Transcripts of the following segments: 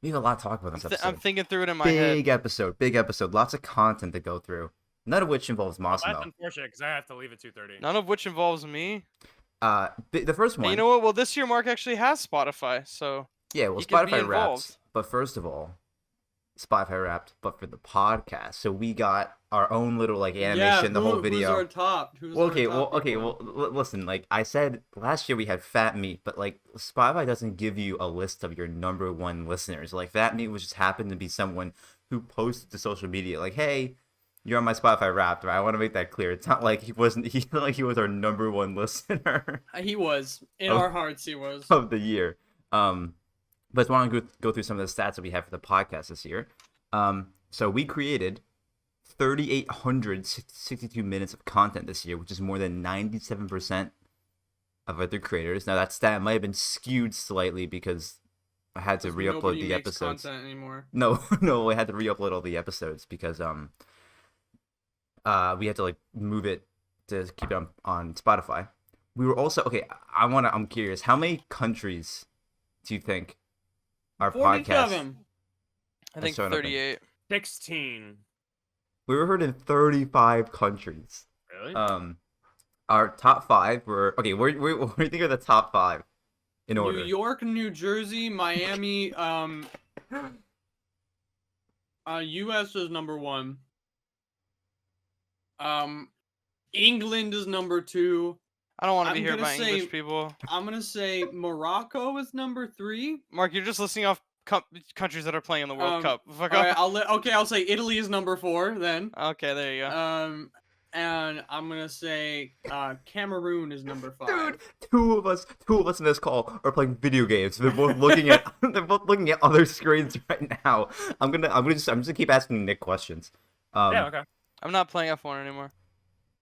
We have a lot to talk about in this I'm episode. thinking through it in my head. Big episode. Lots of content to go through. None of which involves Well, that's Massimo. unfortunate because I have to leave at 2:30. None of which involves me. The first one. And you know what? Well, this year Mark actually has Spotify, so Yeah, well, he could be Spotify involved. Wrapped. But first of all, Spotify Wrapped, but for the podcast. So we got our own little like animation, the whole video. Who's our top? Listen, like I said last year we had Fat Meat, but like Spotify doesn't give you a list of your number one listeners. Like Fat Meat was just happened to be someone who posted to social media like, "Hey, you're on my Spotify Wrapped." Right? I want to make that clear. It's not like he was our number one listener. He was in our hearts. He was of the year. But I want to go through some of the stats that we have for the podcast this year. So we created 3,862 minutes of content this year, which is more than 97% of other creators. Now that stat might have been skewed slightly because I had to re-upload the episodes. Content anymore. No, I had to re-upload all the episodes because we had to like move it to keep it on Spotify. We were also I'm curious, how many countries do you think our 47. podcast? I think 38. 16. We were heard in 35 countries. Really? Our top 5 were What do you think are the top 5 in order? New York, New Jersey, Miami. U.S. is number 1. England is number 2. I don't want to be here by English people. I'm gonna say Morocco is number 3. Mark, you're just listing off countries that are playing in the World Cup. Fuck right, off. I'll say Italy is number 4 then. Okay, there you go. And I'm gonna say Cameroon is number 5. Dude, two of us in this call are playing video games. They're both looking at other screens right now. I'm just gonna keep asking Nick questions. Yeah, okay. I'm not playing F1 anymore.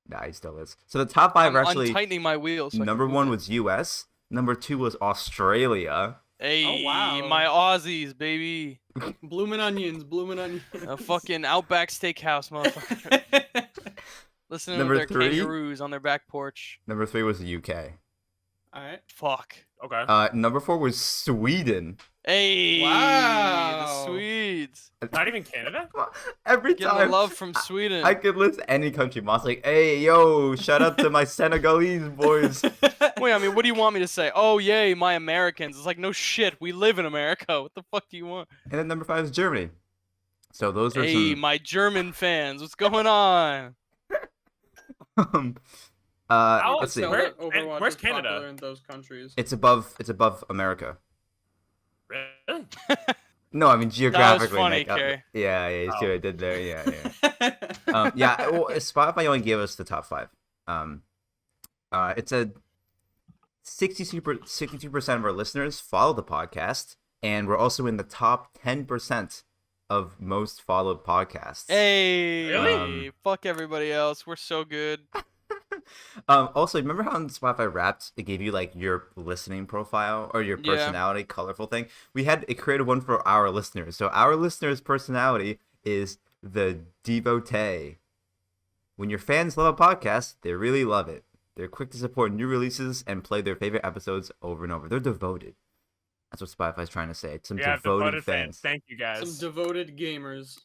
Nah, he still is. So the top 5 are actually untightening my wheels. So number 1 was US. Number 2 was Australia. Hey, Oh, wow. my Aussies, baby. Bloomin' onions. A fucking Outback Steakhouse, motherfucker. Listening to their kangaroos on their back porch. Number 3 was the UK. Alright. Fuck. Okay. Number 4 was Sweden. Hey, Wow. the Swedes. Not even Canada? Every Getting time the love from Sweden. I could list any country. Moss like, hey, yo, shout out to my Senegalese boys. Wait, I mean, what do you want me to say? Oh, yay, my Americans. It's like, no shit, we live in America. What the fuck do you want? And then number 5 is Germany. So those are Hey, some. my German fans. What's going on? Let's see. Overwatch Where's is popular Canada? in those countries. It's above America. Really? No, I mean geographically. funny, Nick. Cary. Yeah, you see what I did there. Yeah. Yeah. Well, Spotify only gave us the top 5. It's a 62% of our listeners follow the podcast, and we're also in the top 10% of most followed podcasts. Hey, Really? Fuck everybody else. We're so good. Also, remember how on Spotify Wrapped it gave you like your listening profile or your Yeah. personality colorful thing? It created one for our listeners. So our listeners' personality is the devotee. When your fans love a podcast, they really love it. They're quick to support new releases and play their favorite episodes over and over. They're devoted. That's what Spotify's trying to say. It's some devoted fans. Thank you guys. Some devoted gamers.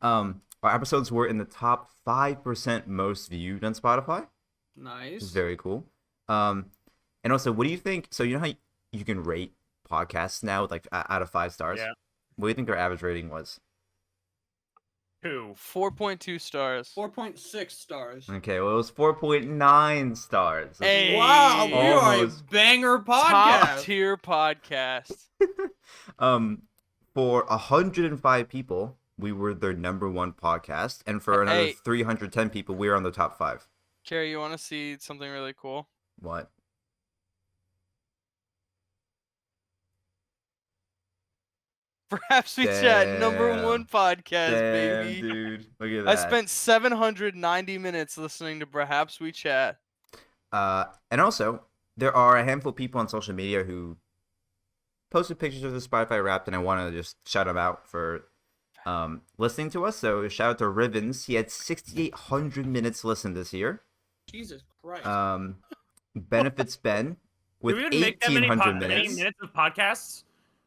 Our episodes were in the top 5% most viewed on Spotify. Nice. Which is very cool. And also, what do you think? So you know how you can rate podcasts now with like out of 5 stars? Yeah. What do you think our average rating was? 2. 4.2 stars. 4.6 stars. Okay, well it was 4.9 stars. Hey, Wow, we are a Almost. banger top podcast. tier podcast. For 105 people, we were their number 1 podcast, and for another Hey. 310 people, we were on the top 5. Cary, you want to see something really cool? What? Perhaps we chat number Damn. 1 podcast, Damn, baby. dude, look at I that. spent 790 minutes listening to Perhaps We Chat. And also, there are a handful of people on social media who posted pictures of the Spotify Wrapped, and I want to just shout them out for listening to us. So shout out to Rivens. He had 6,800 minutes listened this year. Jesus Christ. Benefits Ben with Do we even make that many 1,800 many minutes. minutes of podcasts?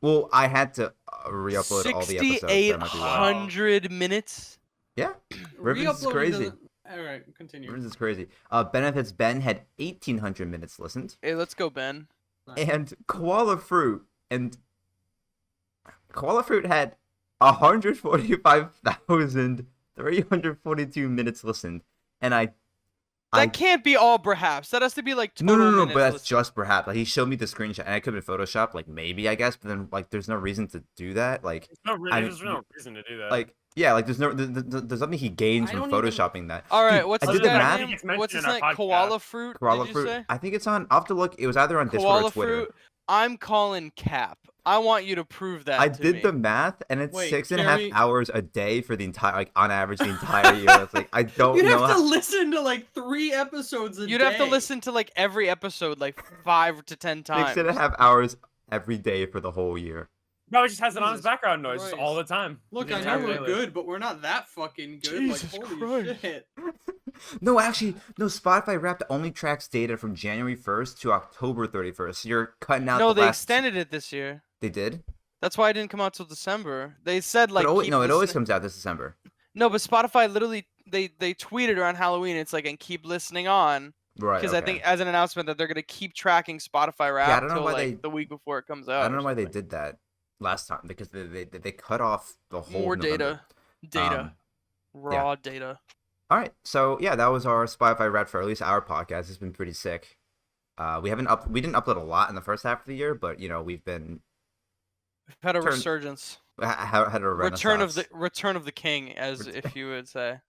Well, I had to re-upload all the episodes. So it might be wild. 6,800 minutes. Yeah, Rivers is Re-uploading crazy. doesn't- All right, continue. Rivers is crazy. Benefits Ben had 1,800 minutes listened, Hey, let's go, Ben. and Koala Fruit had 145,342 minutes listened, and That can't be all Bruhaps. That has to be like total no, minutes but that's listened. just perhaps. Like he showed me the screenshot, and I could have been Photoshop, like maybe I guess, but then like there's no reason to do that. Like There's no reason to do that. like yeah, like there's nothing he gains I from don't even- photoshopping that. All right, Dude, what's I his did the guy's math. name? It's mentioned What's his in our name? podcast. Koala Fruit. Koala did you Fruit. say? I think it's on. I'll have to look. It was either on Discord Koala or Twitter. Fruit. I'm calling Cap. I want you to prove that. I to did me. the math, and it's Wait, 6.5 Cary- hours a day for the entire, like on average, the entire year. It's like I don't You'd know. have to How... listen to like 3 episodes a day. You'd have to listen to like every episode like 5 to 10 times. 6.5 hours every day for the whole year. Probably just has it on his Jesus background noise Christ. all the time. Look, The I entire know we're playlist. good, but we're not that fucking good. Jesus like, holy Christ. shit. No, actually, no. Spotify Wrapped only tracks data from January 1st to October 31st. So you're cutting out. No, the they last... extended it this year. They did. That's why it didn't come out till December. They said like But keep it always listening- comes out this December. No, but Spotify literally they tweeted around Halloween. It's like and keep listening on Right. because I think as an announcement that they're gonna keep tracking Spotify I Rap don't know till why like they- the week before it comes out. I don't or know why they something. did that last time because they cut off the whole More November. data, raw data. All right, so yeah, that was our Spotify Wrapped for at least our podcast. It's been pretty sick. We didn't upload a lot in the first half of the year, but you know we've been We've had a Turn- resurgence. had a renaissance. Return of the king, as if you would say.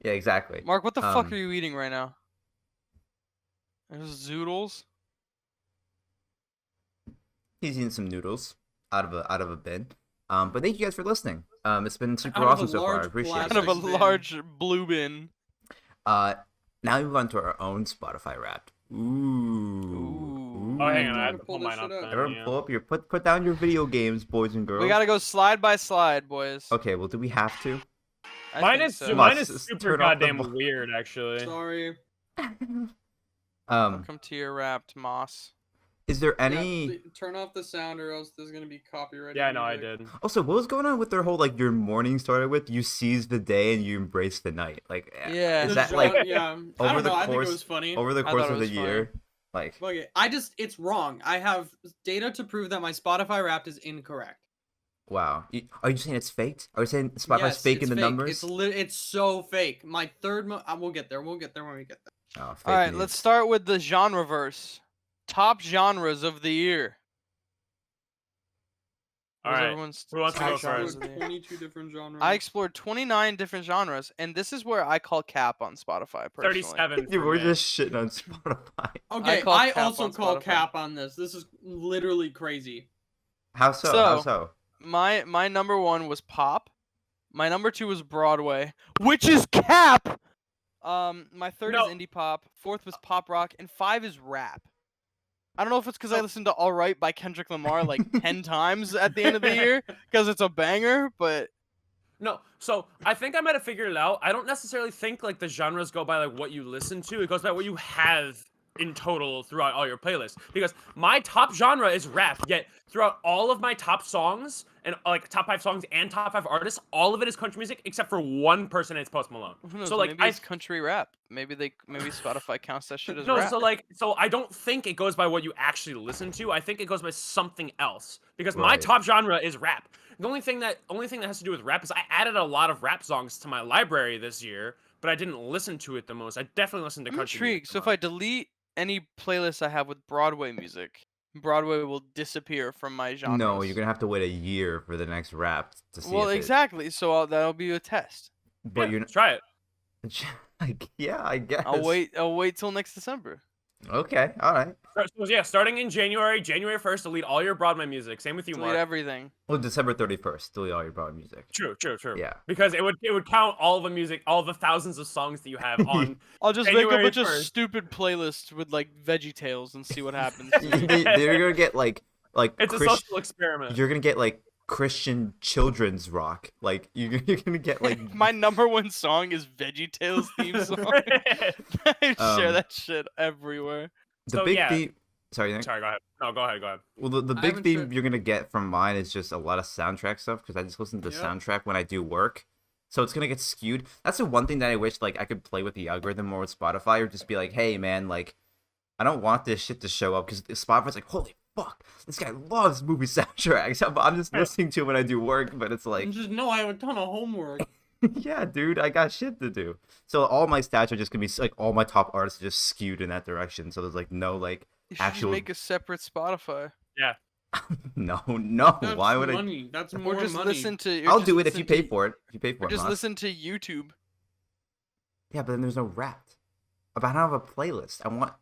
Yeah, exactly. Mark, what the fuck Um, are you eating right now? There's zoodles. He's eating some noodles out of a bin. But thank you guys for listening. It's been super Out of a awesome so far. I large appreciate Out it. of a Plastic bin. large blue bin. Now we move on to our own Spotify Wrapped. Ooh. Oh, hang on, I have to Pull pull this mine up. shit up. then, Everyone yeah. pull up your put down your video games, boys and girls. We gotta go slide by slide, boys. Okay, well, do we have to? I Mine think is so. mine Must is turn super off the goddamn vo- weird, actually. Sorry. Welcome to your wrapped moss. Is there Yeah, any? please turn off the sound or else there's gonna be copyright. Yeah, no, I did. Also, what was going on with their whole like your morning started with you seize the day and you embrace the night? Like, Yeah. is The that like yeah. I over don't the know. I think course- it was funny. over the I course thought of it the was funny. year? Like, Fuck it. it's wrong. I have data to prove that my Spotify Wrapped is incorrect. wow. Are you saying it's faked? Are you saying Spotify's Yes, faking it's the fake. numbers? It's so fake. My third we'll get there. We'll get there when we get there. Oh, fake All right, news. let's start with the genre verse. Top genres of the year. All What was right, everyone's who wants to top go genres first? of the year? 22 different genres. I explored 29 different genres, and this is where I call cap on Spotify personally. 37. Dude, for we're me. just shitting on Spotify. Okay, call I cap also on call Spotify. cap on this. This is literally crazy. How so? So- How so? My number one was pop. My number two was Broadway, which is cap. My third No. is indie pop. Fourth was pop rock, and 5 is rap. I don't know if it's because I So- listened to All Right by Kendrick Lamar like 10 times at the end of the year because it's a banger, but No, so I think I might have figured it out. I don't necessarily think like the genres go by like what you listen to. It goes by what you have in total throughout all your playlists. Because my top genre is rap, yet throughout all of my top songs and like top 5 songs and top 5 artists, all of it is country music except for one person. And it's Post Malone. who knows? So like maybe I it's country rap. Maybe Spotify counts that shit as no, rap. so I don't think it goes by what you actually listen to. I think it goes by something else because my Right. top genre is rap. The only thing that has to do with rap is I added a lot of rap songs to my library this year, but I didn't listen to it the most. I definitely listened to I'm country intrigued. music So if I delete any playlist I have with Broadway music, Broadway will disappear from my genre. No, you're gonna have to wait a year for the next rap to see. Well, if exactly. So that'll be a test. But yeah, you're let's try it. like, yeah, I guess. I'll wait till next December. Okay, all right. So yeah, starting in January 1st, delete all your Broadway music. Same with you, Delete Mark. everything. Well, December 31st, delete all your broad music. True. Yeah. Because it would count all the music, all the thousands of songs that you have on. I'll just make a January bunch of 1st. stupid playlists with like Veggie Tales and see what happens. You're gonna get like It's a social experiment. You're gonna get like Christian children's rock. Like you're gonna get like My number one song is Veggie Tales theme song. I share Um, that shit everywhere. the So, big yeah. theme. Sorry, Nick? Sorry, go ahead. No, go ahead. Well, the I big haven't theme tried- you're gonna get from mine is just a lot of soundtrack stuff because I just listen to the Yep. soundtrack when I do work. So it's gonna get skewed. That's the one thing that I wish like I could play with the algorithm more with Spotify, or just be like, hey man, like I don't want this shit to show up because Spotify's like, holy fuck, this guy loves movie soundtracks. I'm just listening to it when I do work, but it's like, And just know I have a ton of homework. yeah, dude, I got shit to do. So all my stats are just gonna be like all my top artists are just skewed in that direction. So there's like no like You should actual. just make a separate Spotify. No, That's why would I? money. That's Or more just money. listen to. or I'll just do it if you listen pay to- for it. If you pay for Or it, just Mas. listen to YouTube. Yeah, but then there's no rap. But I don't have a playlist. I want.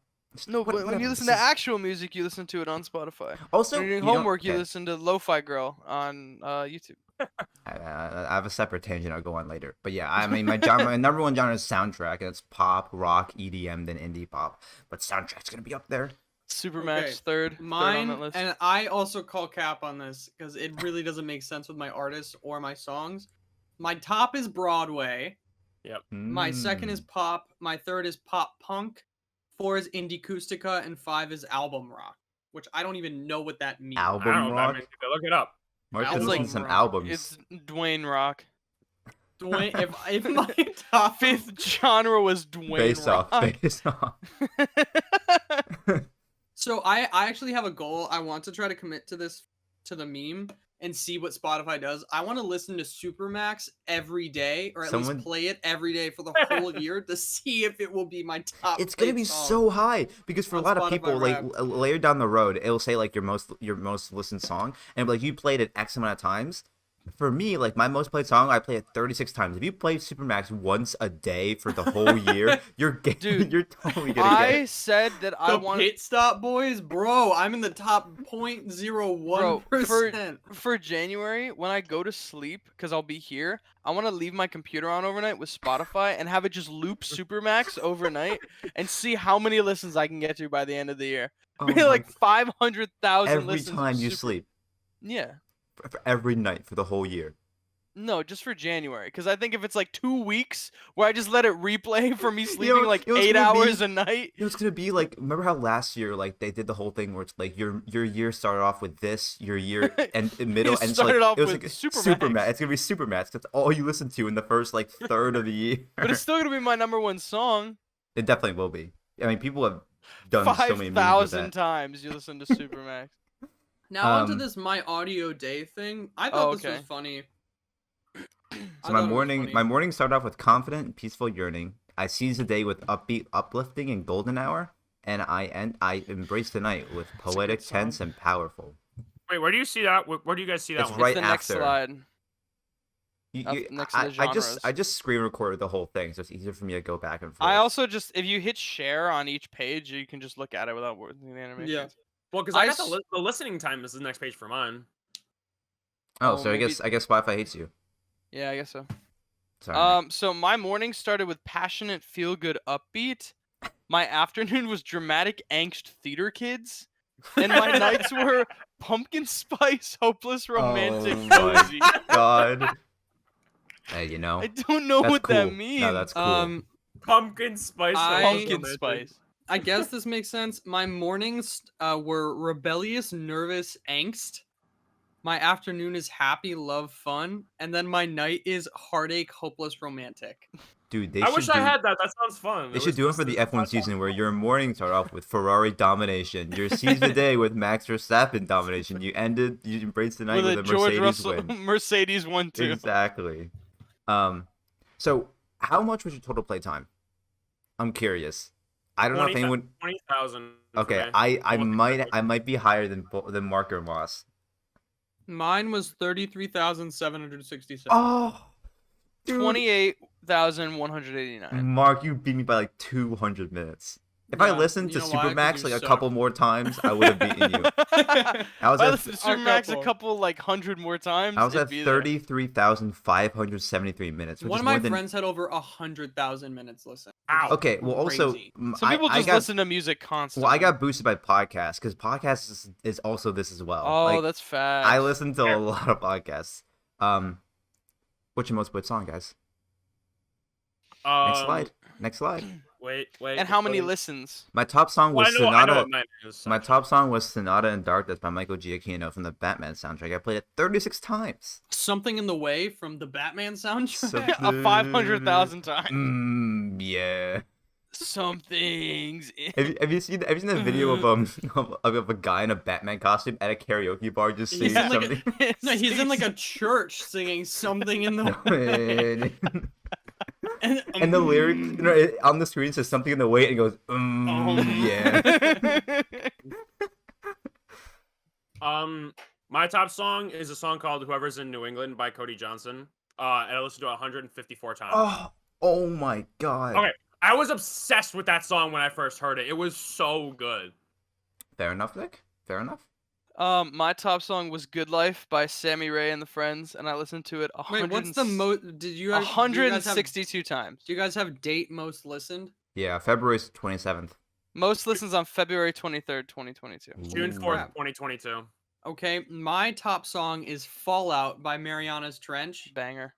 No, but when whatever, you listen this to is- actual music, you listen to it on Spotify. Also, When you're you doing don't- homework, you okay. listen to Lo-Fi Girl on YouTube. I have a separate tangent I'll go on later. But yeah, I mean, my genre, my number one genre is soundtrack, and it's pop, rock, EDM, then indie pop. But soundtrack's gonna be up there. Supermax Okay, third on Mine, that list. and I also call cap on this because it really doesn't make sense with my artists or my songs. My top is Broadway. My second is Mm. pop. My third is pop punk. 4 is indie acoustica, and 5 is album rock, which I don't even know what that means. I Album don't know what that rock. means. Look it up. Mark Album can listen to some rock. albums. It's Dwayne Rock. Dwayne, if my top Fifth genre was Dwayne Face Rock. off, face off. So I actually have a goal. I want to try to commit to this, to the meme, and see what Spotify does. I want to listen to Supermax every day, or at Someone- least play it every day for the whole year to see if it will be my top. It's gonna played be song. so high because for a on lot of Spotify people, like Wrapped. later down the road, it'll say like your most listened song, and it'll be like you played it X amount of times. For me, like my most played song, I play it 36 times. If you play Supermax once a day for the whole year, Dude, you're totally gonna I get it. said that I The wanted pit stop boys, bro. I'm in the top 0.01%. for January when I go to sleep because I'll be here. I want to leave my computer on overnight with Spotify and have it just loop Supermax overnight and see how many listens I can get to by the end of the year. Oh Maybe my like God. 500,000 every listens. of time you Super- sleep Yeah. for every night for the whole year. No, just for January. Because I think if it's like 2 weeks where I just let it replay for me sleeping like you know what's 8 gonna be? hours a night. It was gonna be like, remember how last year like they did the whole thing where it's like your year started off with this, your year and middle It and it's started like, off it was with like Supermax. It's gonna be Supermax. That's all you listen to in the first like third of the year. But it's still going to be my number one song. It definitely will be. I mean, people have done so many memes with 5,000 that. times you listen to Supermax. Now onto Um, this my audio day thing. I thought this okay. was funny. So I my thought it was morning, funny. my morning started off with confident and peaceful yearning. I seize the day with upbeat, uplifting, and golden hour, and I embrace the night with a poetic, good song. tense, and powerful. Wait, where do you see that? Where do you guys see that It's one? right It's the next after. slide. You, Next to the I just genres. screen recorded the whole thing, so it's easier for me to go back and forth. I also just, if you hit share on each page, you can just look at it without the animation. Yeah. Well, because I I got s- the listening time is the next page for mine. oh, oh, so maybe- I guess Wi-Fi hates you. Yeah, I guess so. Sorry. So my morning started with passionate, feel-good, upbeat. My afternoon was dramatic, angst, theater kids, and my nights were pumpkin spice, hopeless, romantic, Oh my cozy. God. Hey, you know. I don't know That's what cool. that means. No, that's cool. Pumpkin spice. I- Pumpkin romantic. spice. I guess this makes sense. My mornings were rebellious, nervous, angst. My afternoon is happy, love, fun, and then my night is heartache, hopeless, romantic. Dude, they I should wish do, I had that. That sounds fun. They should do it for the F1 season where your mornings start off with Ferrari domination. You seize the day with Max Verstappen domination. You embrace the night with, With a a George Mercedes Russell win. Mercedes 1-2. Exactly. So how much was your total play time? I'm curious. I don't know if anyone. 20,000. Okay, I might be higher than Marc or Moss. Mine was 33,767. Oh, dude. 28,189. Mark, you beat me by like 200 minutes. If I Yeah, listened to you know why? 'Cause Supermax you like a suck. couple more times, I would have beaten you. I was I at listened to a Supermax a couple. couple like 100 more times. I was it'd at be there. 33,573 minutes, which One is of my more than. friends had over 100,000 minutes listened. Ow. Okay, well, also Crazy. Some people I just got, listen to music constantly. Well, I got boosted by podcasts because podcasts is also this as well. Oh, Like, that's fast. I listen to a lot of podcasts. What's your most played song, guys? Next slide. Next slide. Wait. And how many wait. listens? My top song Well, was I know Sonata. what mine is. My top song was Sonata in Darkness by Michael Giacchino from the Batman soundtrack. I played it 36 times. Something in the Way from the Batman soundtrack. A 500,000 times. Yeah. Something's in... Have you seen the video of a guy in a Batman costume at a karaoke bar just He's singing in, something? No, he's in like a church singing Something in the Way. And the lyric, on the screen says something in the way, and it goes, yeah. My top song is a song called "Whoever's in New England" by Cody Johnson. And I listened to it 154 times. Oh my god. Okay, I was obsessed with that song when I first heard it. It was so good. Fair enough, Nick. Fair enough. My top song was "Good Life" by Sammy Ray and the Friends, and I listened to it Wait, what's the most? Did you guys? 162 times. Do you guys have date most listened? Yeah, February 27th. Most listens on February 23rd, 2022. June 4th, Crap. 2022. Okay, my top song is "Fallout" by Mariana's Trench. Banger.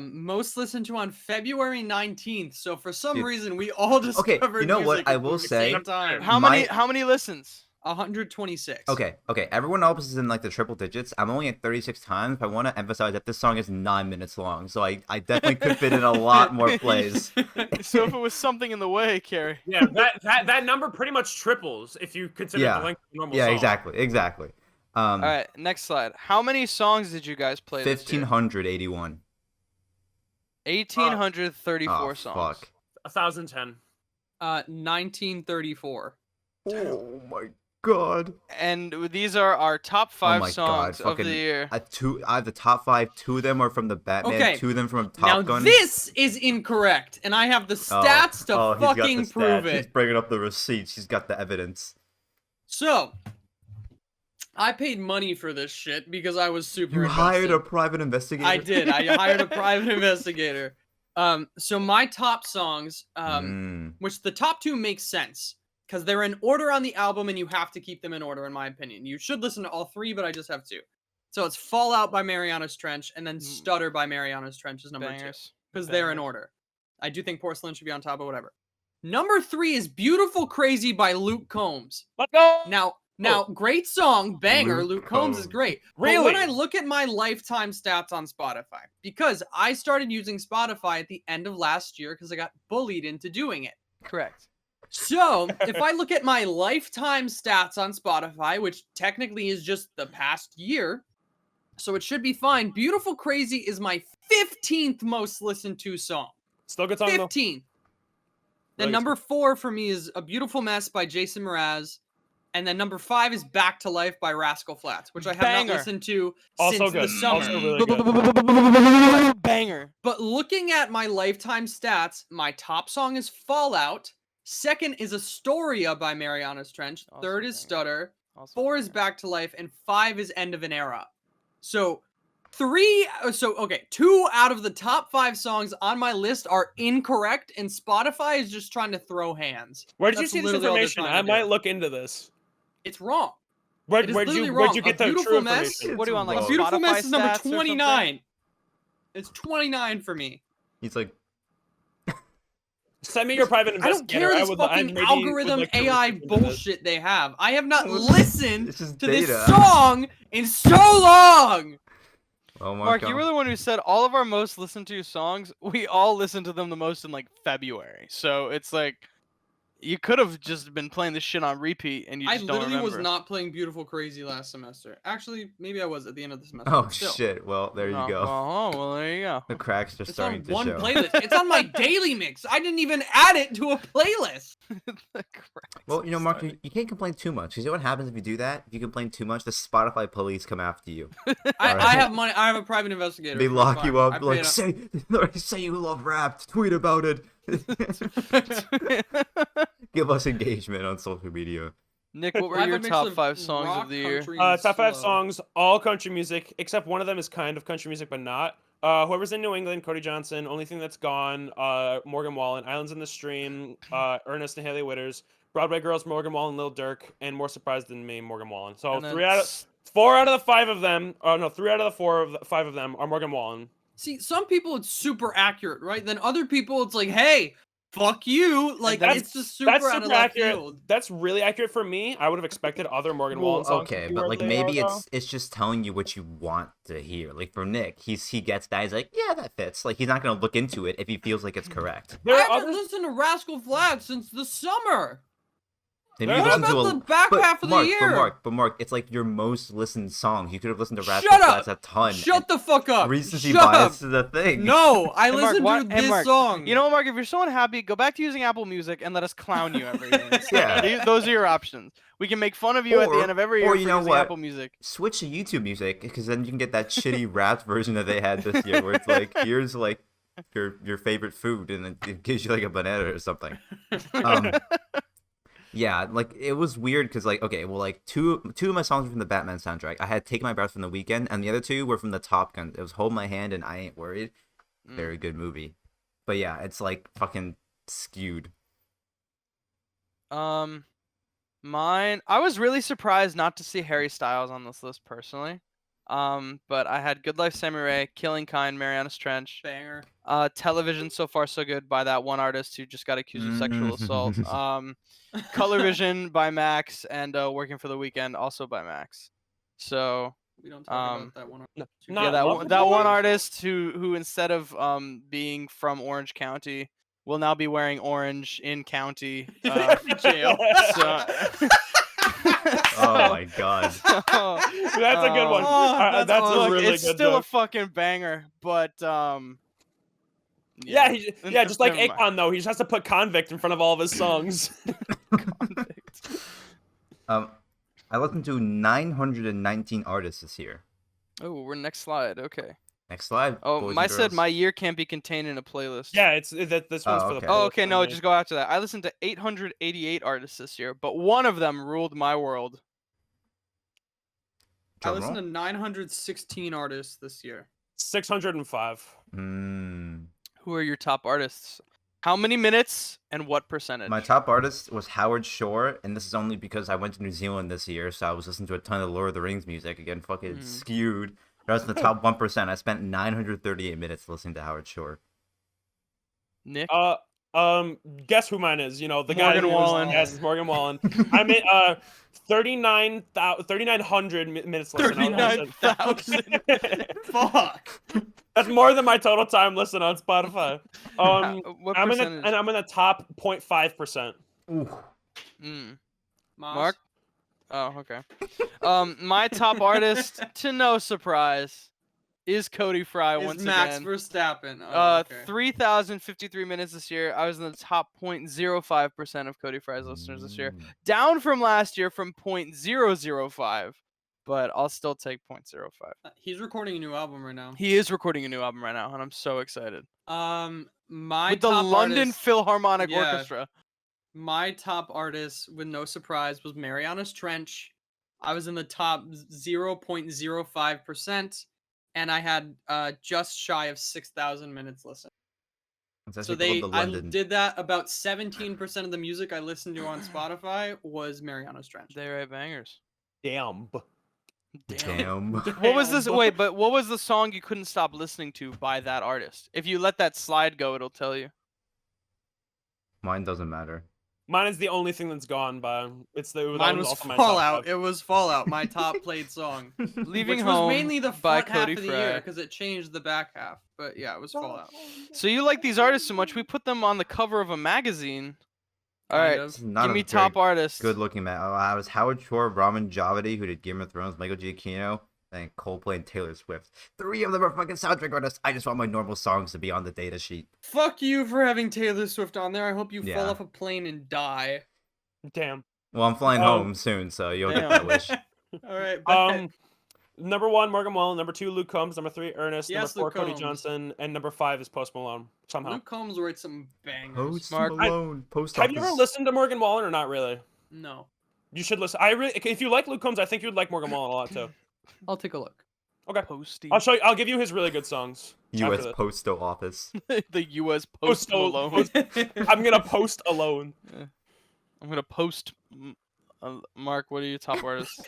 Most listened to on February 19th. So for some Dude. reason, we all discovered. Okay, you know what music I at will the say? same time. How many listens? 126. Okay. Everyone else is in like the triple digits. I'm only at 36 times, but I want to emphasize that this song is 9 minutes long, so I definitely could fit in a lot more plays. So if it was something in the way, Cary. Yeah, that number pretty much triples if you consider Yeah. the length of a normal Yeah, song. exactly. All right, next slide. How many songs did you guys play this year? 1,581. 1,834 Oh, songs. fuck. 1,010. 1934. Oh my god. And these are our top 5 my songs God, of the fucking- year. I have the top 5. 2 of them are from the Batman. Okay, 2 of them from Now Top Gun. this is incorrect, and I have the stats to he's got the fucking prove stats. He's it. bringing up the receipts. He's got the evidence. So, I paid money for this shit because I was super. You hired invested. a private investigator? I did. I hired a private investigator. So my top songs, which the top 2 make sense because they're in order on the album, and you have to keep them in order, in my opinion. You should listen to all 3, but I just have 2. So it's "Fallout" by Mariana's Trench, and then "Stutter" by Mariana's Trench is number 2 because they're in order. I do think "Porcelain" should be on top, but whatever. Number 3 is "Beautiful Crazy" by Luke Combs. Let's go! Now, great song, banger. Luke Combs is Combs. great. Really? But when I look at my lifetime stats on Spotify, because I started using Spotify at the end of last year because I got bullied into doing it. Correct. So, if I look at my lifetime stats on Spotify, which technically is just the past year, so it should be fine. "Beautiful Crazy" is my 15th most listened to song. Still good song, though. 15th. Then Really good number 4 for me is "A Beautiful Mess" by Jason Mraz. And then number 5 is "Back to Life" by Rascal Flatts, which I have Banger. not listened to Also since good. the summer. Also really good. Banger. But looking at my lifetime stats, my top song is "Fallout." Second is "Astoria" by Mariana's Trench. Also Third is banger. "Stutter." Also 4 is banger. "Back to Life," and 5 is "End of an Era." So 2 out of the top 5 songs on my list are incorrect, and Spotify is just trying to throw hands. Where did you That's see this literally all they're information? trying I to might do. look into this. It's wrong. Where'd It is you literally where'd wrong. you get A the Beautiful true Mess- information? What do you want, like Wrong. Spotify "Beautiful Mess" is number stats or something? 29. It's 29 for me. He's like, Send me your private I don't investigator. care this I fucking maybe would algorithm like to AI look into this. bullshit they have. I have not It's listened just to data. this song in so long. oh my Mark, god. you were the one who said all of our most listened to songs, we all listened to them the most in like February. So it's like you could have just been playing this shit on repeat and you I just don't literally remember. was not playing "Beautiful Crazy" last semester. Actually, maybe I was at the end of the semester. Oh but still. shit. Well, there you Oh, go. Well, there you go. The cracks are It's starting on to one show. playlist. It's on my daily mix. I didn't even add it to a playlist. The cracks Well, Mark, started. you can't complain too much. 'Cause you know what happens if you do that? If you complain too much, the Spotify police come after you. I Alright. have money. I have a private investigator. They It's lock fine. you I up. paid Like, up. say you love rap. Tweet about it. Give us engagement on social media. Nick, what I were have a your mix top of 5 songs rock, of the year? country, and Top 5 slow. songs, all country music, except one of them is kind of country music, but not. Whoever's in New England, Cody Johnson. Only Thing That's Gone, Morgan Wallen. Islands in the Stream, Ernest and Haley Witters. Broadway Girls, Morgan Wallen, Lil Durk, and More Surprised Than Me, Morgan Wallen. So And then 4 out of the 5 of them. Oh no, 3 out of the 5 of them are Morgan Wallen. See, some people it's super accurate, right? Then other people it's like, hey, fuck you. Like, That's- it's just super That's out of super left accurate. field. That's really accurate for me. I would have expected other Morgan Well, Wallen songs. okay, to be but where like they maybe are, though. it's just telling you what you want to hear. Like for Nick, he gets that. He's like, yeah, that fits. Like he's not gonna look into it if he feels like it's correct. There I are haven't others. listened to Rascal Flatts since the summer. Maybe What you listen to about a the back but half of the Mark, year? But Mark, it's like your most listened song. You could have listened to Shut Rascal up! Flatts a ton. Shut the fuck up. Recency Shut bias up. is a thing. No, I Hey, Mark, listened why- to hey, this Mark, song. You know what, Mark? If you're so unhappy, go back to using Apple Music and let us clown you every year. Yeah. Those are your options. We can make fun of you at the Or- end of every or year you for know using what? Apple Music. Switch to YouTube Music because then you can get that shitty rap version that they had this year, where it's like, here's like your favorite food, and it gives you like a banana or something. Yeah, like it was weird because like okay, well like two of my songs were from the Batman soundtrack. I had Take My Breath from The Weekend, and the other two were from the Top Gun. It was Hold My Hand and I Ain't Worried. Very good movie. But yeah, it's like fucking skewed. Mine. I was really surprised not to see Harry Styles on this list personally. But I had Good Life, Samurai, Killing Kind, Marianas Trench. Banger. Television, So Far So Good by that one artist who just got accused of sexual assault. Mm. Color Vision by Max, and Working for the Weekend also by Max. So We don't talk about that one. No, yeah, not that Love that one Boy. artist who instead of being from Orange County will now be wearing orange in county jail. So, Oh my god. That's a good one. Oh, That's awesome. a really it's good still joke. a fucking banger, but Yeah, just like Never mind. Akon though, he just has to put convict in front of all of his songs. I listened to 919 artists this year. Oh, we're next slide. Okay. Next slide. Oh, boys and my said girls. my year can't be contained in a playlist. Yeah, it's this one's Oh, for the. okay. Oh, playlist okay. for No, me. just go after that. I listened to 888 artists this year, but one of them ruled my world. I Drum listened roll. to 916 artists this year. 605. Who are your top artists? How many minutes and what percentage? My top artist was Howard Shore, and this is only because I went to New Zealand this year, so I was listening to a ton of Lord of the Rings music. Again, fucking skewed. But I was in the top 1%. I spent 938 minutes listening to Howard Shore. Nick. Guess who mine is? You know, the Morgan guy who Wallen. Was, yes, it's Morgan Wallen. I made 3,900 minutes listened. 39,000. Fuck. That's more than my total time listened on Spotify. What I'm percentage? I'm in the top 0.5%. Ooh. Mark. Oh, okay. My top artist, to no surprise, is Cody Fry Is once Max again. Verstappen. Oh, okay. 3,053 minutes this year. I was in the top 0.05% of Cody Fry's listeners this year. Down from last year from 0.005, but I'll still take 0.05. He's recording a new album right now. He is recording a new album right now, and I'm so excited. My With the top London artist, Philharmonic Yeah. Orchestra. my top artist, with no surprise, was Marianas Trench. I was in the top 0.05%, and I had just shy of 6,000 minutes listened. It's So actually called the I London. did that. About 17% of the music I listened to on Spotify was Marianas Trench. They write bangers. Damn. Damn. What was this? Wait, but what was the song you couldn't stop listening to by that artist? If you let that slide go, it'll tell you. Mine doesn't matter. Mine is the only thing that's gone by. Mine was Fallout. It was Fallout, my top played song. Leaving Which Home was mainly the by front half Cody of the Fry. year because it changed the back half. But yeah, it was Fallout. So you like these artists so much, we put them on the cover of a magazine. All Kind right, of. It's not give a me very top artists. Good looking man. I was Howard Shore, Ramin Djawadi, who did Game of Thrones, Michael Giacchino, and Coldplay and Taylor Swift. 3 of them are fucking soundtrack artists. I just want my normal songs to be on the data sheet. Fuck you for having Taylor Swift on there. I hope you Yeah. fall off a plane and die. Damn. Well, I'm flying home soon, so you'll get that wish. All right. bet. Number 1, Morgan Wallen. Number 2, Luke Combs. Number 3, Ernest. Yes, Number 4, Luke Cody Combs. Johnson. And number 5 is Post Malone. Somehow. Luke Combs writes some bangers. Post Mark, Malone, post Have office. you ever listened to Morgan Wallen or not really? No. You should listen. If you like Luke Combs, I think you'd like Morgan Wallen a lot too. I'll take a look. Okay. Posty. I'll show you. I'll give you his really good songs. U.S. after this. Postal Office. The U.S. Post Malone. I'm gonna post alone. I'm gonna post. Mark, what are your top artists?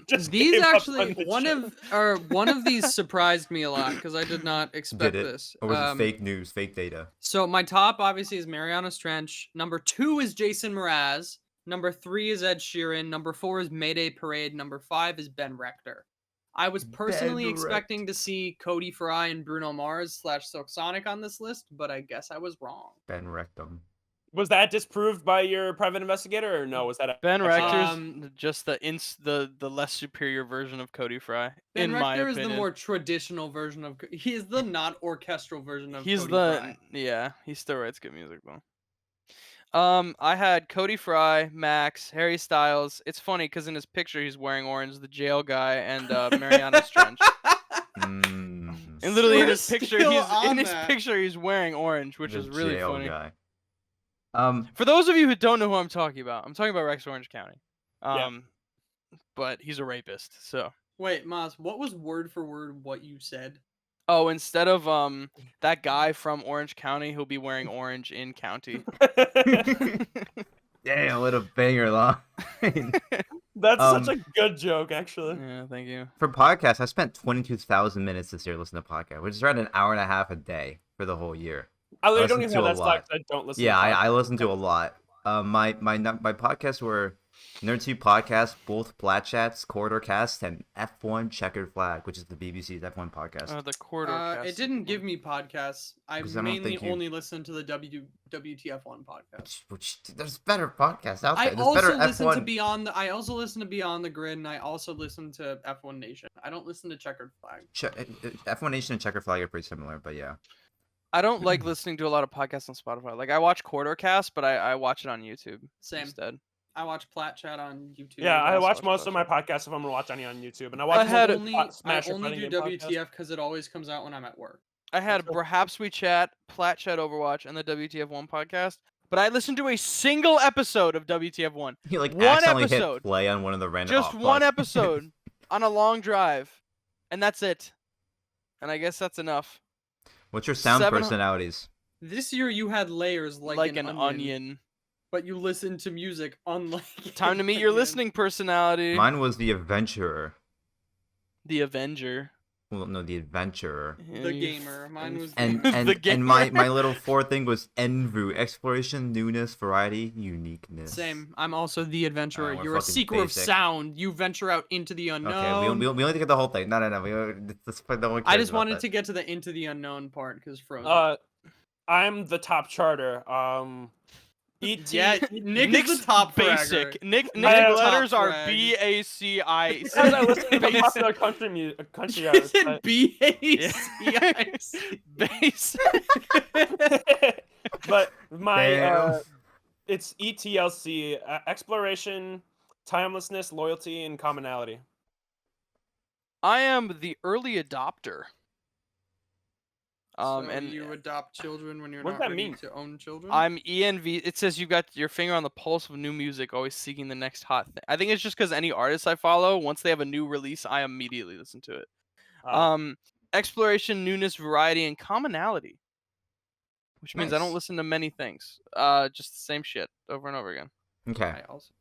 Just These gave up actually on the show. one of these surprised me a lot because I did not expect Did it? this. Or was it fake news, fake data? So my top obviously is Mariana Trench. Number 2 is Jason Mraz. Number 3 is Ed Sheeran. Number 4 is Mayday Parade. Number 5 is Ben Rector. I was personally Ben expecting to see Cody Fry and Bruno Mars / Silk Sonic on this list, but I guess I was wrong. Ben Rectum. Was that disproved by your private investigator, or no? Was that Ben actually- Rector's just the less superior version of Cody Fry, Ben in my Rector is opinion. the more traditional version of. He is the not orchestral version of. He's Cody the Fry. yeah. He still writes good music though. I had Cody Fry, Max, Harry Styles. It's funny because in his picture he's wearing orange, the jail guy, and Mariana Trench. Mm, And literally in We're his picture, still he's on in his that. picture he's wearing orange, which the is really jail funny. guy. For those of you who don't know who I'm talking about Rex Orange County. Yeah. But he's a rapist, so. Wait, Maz, what was word for word what you said? Oh, instead of that guy from Orange County, he'll be wearing orange in county. Damn, what a banger line. That's such a good joke, actually. Yeah, thank you. For podcasts, I spent 22,000 minutes this year listening to podcasts, which is around an hour and a half a day for the whole year. I literally listen don't even to have a that stock. lot. 'Cause I don't listen. Yeah, to I podcasts. listen to a lot. My podcasts were Nerd 2 Podcasts, both Plat Chats, Corridor Cast, and F1 Checkered Flag, which is the BBC's F1 podcast. The corridor. It didn't give me podcasts. I 'Cause I don't mainly think you- only listen to the WTF1 podcast. Which there's better podcasts out there. I There's also better listen F1. to Beyond. I also listen to Beyond the Grid, and I also listen to F1 Nation. I don't listen to Checkered Flag. F1 Nation and Checkered Flag are pretty similar, but yeah. I don't like listening to a lot of podcasts on Spotify. Like I watch Corridor Cast, but I watch it on YouTube Same. instead. I watch Plat Chat on YouTube. Yeah, I also watch watch most of my Plat podcasts if I'm gonna watch any on YouTube, and I I watch had- multiple I Smasher only Fighting do Game podcasts. WTF because it always comes out when I'm at work. I had That's Bruhaps We Chat, Plat Chat Overwatch, and the WTF1 podcast. But I listened to a single episode of WTF1. You like One accidentally episode. hit play on one of the random Just off one buttons. episode on a long drive. And that's it. And I guess that's enough. What's your sound 700 personalities? This year you had layers Like an onion. but you listened to music unlike. Time an to meet your onion. listening personality. Mine was the Adventurer. The Avenger. Well, no, the Adventurer. The gamer. Mine was. And the... and, The and my gamer. little fourth thing was Envu, exploration, newness, variety, uniqueness. Same. I'm also the adventurer. we're You're a fucking seeker of basic. sound. You venture out into the unknown. Okay, we only get the whole thing. No. Let's play the one. I just wanted to get to the into the unknown part because Frozen. I'm the top charter. ET. Yeah, Nick Nick's is the top basic. fragger. Nick I am letters top are frag. BACI. Because I listen to Basic. popular country country Is artists. it BACIC? Basic. But my Damn. it's ETLC, exploration, timelessness, loyalty, and commonality. I am the early adopter. So And you adopt children when you're What does not that ready mean? to own children. I'm ENV. It says you've got your finger on the pulse of new music, always seeking the next hot thing. I think it's just because any artist I follow, once they have a new release, I immediately listen to it. Exploration, newness, variety, and commonality. Which means I don't Nice. listen to many things. Just the same shit over and over again. Okay, I also.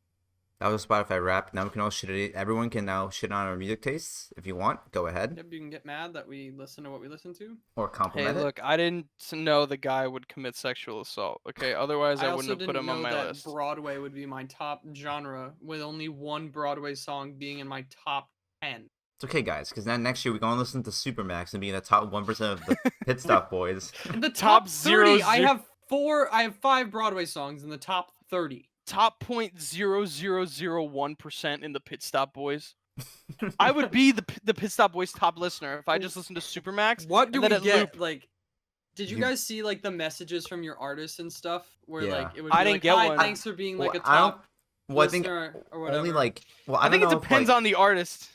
that was Spotify Wrap. Now we can all shit it. Everyone can now shit on our music tastes if you want. Go ahead Yep, you can get mad that we listen to what we listen to. or Hey, compliment it. look, I didn't know the guy would commit sexual assault. Okay, otherwise I also wouldn't have put didn't him on know my that list. Broadway would be my top genre, with only one Broadway song being in my top 10. It's okay, guys, because then next year we're gonna listen to Supermax and be in the top 1% of the Pit Stop Boys. In the Top top 30, zero I zero- have 5 Broadway songs in the top 30. Top 0.0001% in the Pit Stop Boys. I would be the Pit Stop Boys top listener if I just listened to Supermax. What do and we then it get? looped. Like, did you You- guys see like the messages from your artists and stuff? Where Yeah. like it would be I didn't like, get "Hi, one." thanks for being like Well, a I don't- top Well, I think listener or whatever. only like. Well, I think it don't know if, depends like, on the artist.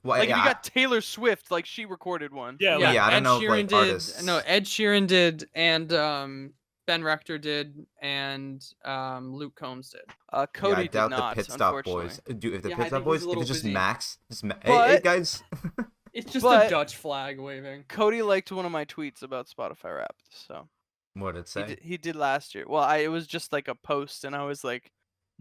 Well, Like yeah, if you got Taylor Swift, like she recorded one. Yeah, yeah, like, I don't Ed know if, Sheeran like, did. artists- No, Ed Sheeran did, and Ben Rector did, and Luke Combs did. Cody I doubt did not. the Pit Stop Unfortunately. Boys. Dude, if the Yeah, I Pit Stop think he's Boys, a if little it's just busy. Max, just hey But- guys. It's just But- a Dutch flag waving. Cody liked one of my tweets about Spotify Wrapped, so What did it say? he did last year. Well, it was just like a post, and I was like,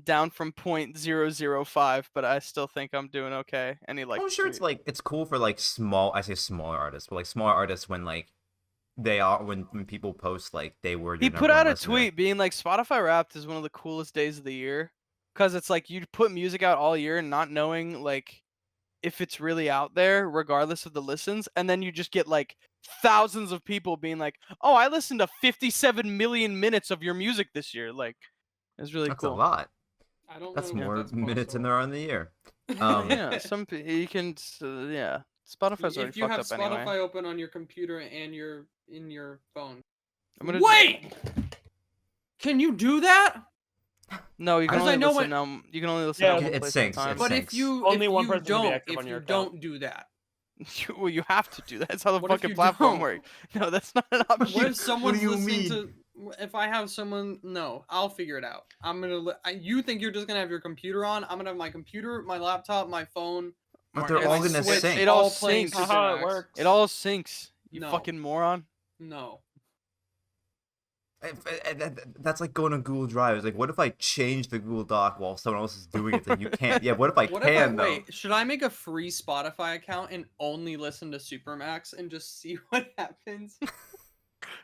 down from 0.005, but I still think I'm doing okay. Any like I'm sure it's like it's cool for like I say smaller artists, but like smaller artists when like when people post like they were he your put number out one a listener. tweet being like Spotify Wrapped is one of the coolest days of the year because it's like you put music out all year and not knowing like if it's really out there regardless of the listens, and then you just get like thousands of people being like, oh, I listened to 57 million minutes of your music this year. Like, it's really That's cool. a lot. I don't That's know if more that's minutes than possible. there are in the year. Yeah, you can yeah. Spotify's already If you fucked have up Spotify anyway. open on your computer and in your phone. I'm gonna Wait! Can you do that? No, you can Because I only know listen. You can only listen Yeah, to one it place at a syncs, time. it But syncs. if you Only one if you person can be don't active on your don't do that. Well, you have to do that. That's how the What if fucking you platform don't? works. No, that's not an option. What if someone's you listening mean? to? If I have someone, no, I'll figure it out. You think you're just gonna have your computer on? I'm gonna have my computer, my laptop, my phone. But they're It's all my gonna Switch sync. It all playing syncs. That's how it Supermax. works. It all syncs. You No. fucking moron. No. That's like going to Google Drive. It's like, what if I change the Google Doc while someone else is doing it? It's like you can't. Yeah, what if I What can if I though? wait? Should I make a free Spotify account and only listen to Supermax and just see what happens?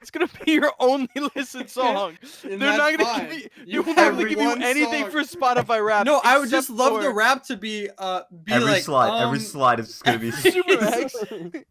It's gonna be your only listen song. And They're not that's gonna fine. give you. You They won't be able to have give you one anything song. for Spotify Wrapped. No, I would except just love the for rap to be Every like slide is just gonna be. Supermax.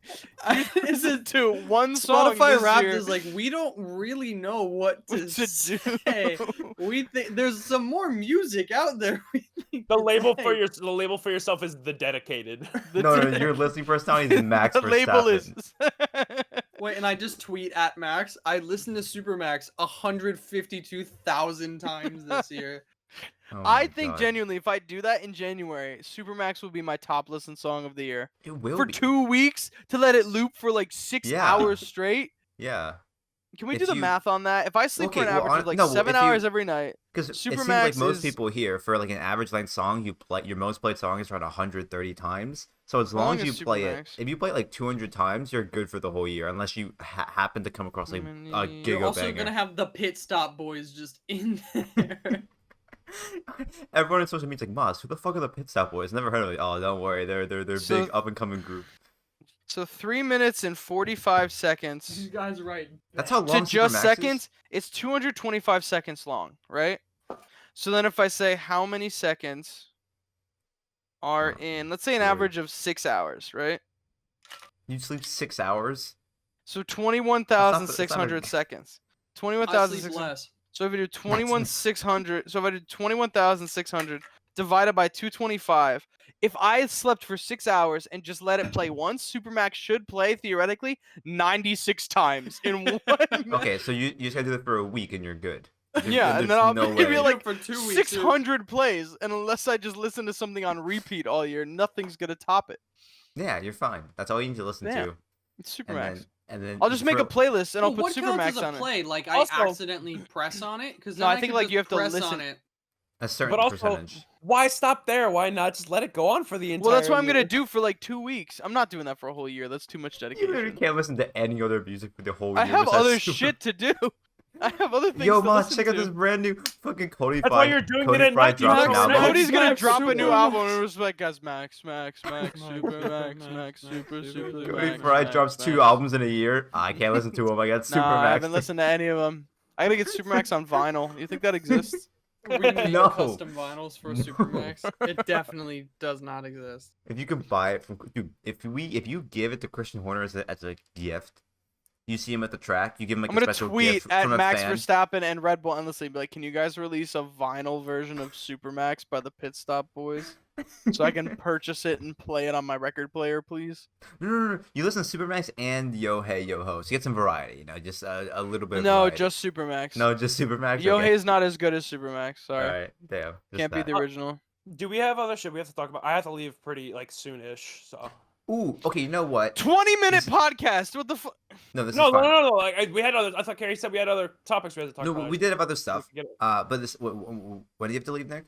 You listen to one song. Spotify this Wrapped year. is like we don't really know what to, What to say. do. We think there's some more music out there. We think The you label for like. the label for yourself is the dedicated. No, your listening personality is Max The label is. Verstappen. Wait, and I just tweet at Max. I listened to Supermax 152,000 times this year. Oh I my think God. genuinely, if I do that in January, Supermax will be my top listen song of the year. It will For be. 2 weeks to let it loop for like 6 Yeah. hours straight. Yeah, Can we If do the you- math on that? If I sleep for Okay, an well, average of like no, well, 7 if you- hours every night, because it seems Supermax like most is- people here for like an average length song, your most played song is around 130 times. So as How long long as you is play it, Supermax? if you play it like 200 times, you're good for the whole year, unless you happen to come across like a Many- You're giga also banger. gonna have the Pit Stop Boys just in there. Everyone on social media's like, Moss, who the fuck are the Pit Stop Boys? Never heard of it. Oh, don't worry, they're So- big up and coming group. so 3 minutes and 45 you seconds guys right. That's how to long just Supermax is? seconds. It's 225 seconds long, right? So then if I say how many seconds are Oh, in, let's say an Lord. average of 6 hours, right? You sleep 6 hours. So It's 21,600 not a- seconds. I sleep 21,600. less. So if I do 21,600, so if I do 21,600 divided by 225, if I slept for 6 hours and just let it play once, Supermax should play theoretically 96 times in 1 minute. Okay, so you just gotta do it for a week and you're good. Yeah, and then There's I'll no maybe way. like for 2 weeks. 600 plays, and unless I just listen to something on repeat all year, nothing's gonna top it. Yeah, you're fine. That's all you need to listen Yeah, to. It's And Supermax. then I'll just make a playlist and I'll put what counts Supermax as a on it. play? Like Also- I accidentally press on it because No, I think, like, you have to press listen- on it. a certain But also, percentage. why stop there? Why not just let it go on for the entire? Well, that's what I'm gonna year? do for like 2 weeks. I'm not doing that for a whole year. That's too much You literally dedication. can't listen to any other music for the whole year. I have besides other Super- shit to do. I have other things Yo, to Moss, listen check out to. this brand new fucking Cody That's Fry. why you're doing Cody it at Fry night, dropped Max. an Max, album. Cody's gonna Max, drop a new Super album and it's like, guys, Max, Super, Cody Max, Fry Max, drops 2 Max. albums in a year. I can't listen to them. I got Super Nah, I Max. haven't listened to any of them. I gotta get Supermax on vinyl. You think that exists? We need No. custom vinyls for No. Supermax. It definitely does not exist. If you can buy it from, dude, if you give it to Christian Horner as a gift, you see him at the track, you give him like I'm a gonna special tweet gift at from a Max fan. Verstappen and Red Bull endlessly, be like, "Can you guys release a vinyl version of Supermax by the Pit Stop Boys, so I can purchase it and play it on my record player, please?" No. You listen to Supermax and Yo Hey Yo Ho, so you get some variety. You know, just a little bit. Of No, variety. just Supermax. no, just Supermax. Yo okay. Hey is not as good as Supermax. Sorry, All right, damn. Just can't be that. the original. Do we have other shit we have to talk about? I have to leave pretty like soon-ish. So Ooh, okay. You know what? 20-minute This- podcast. What the fuck? No, this no, is no, fine. no, no. Like we had other. I thought Cary said we had other topics we had to talk No, about. we did have other stuff. Forget it. But this. When do you have to leave, Nick?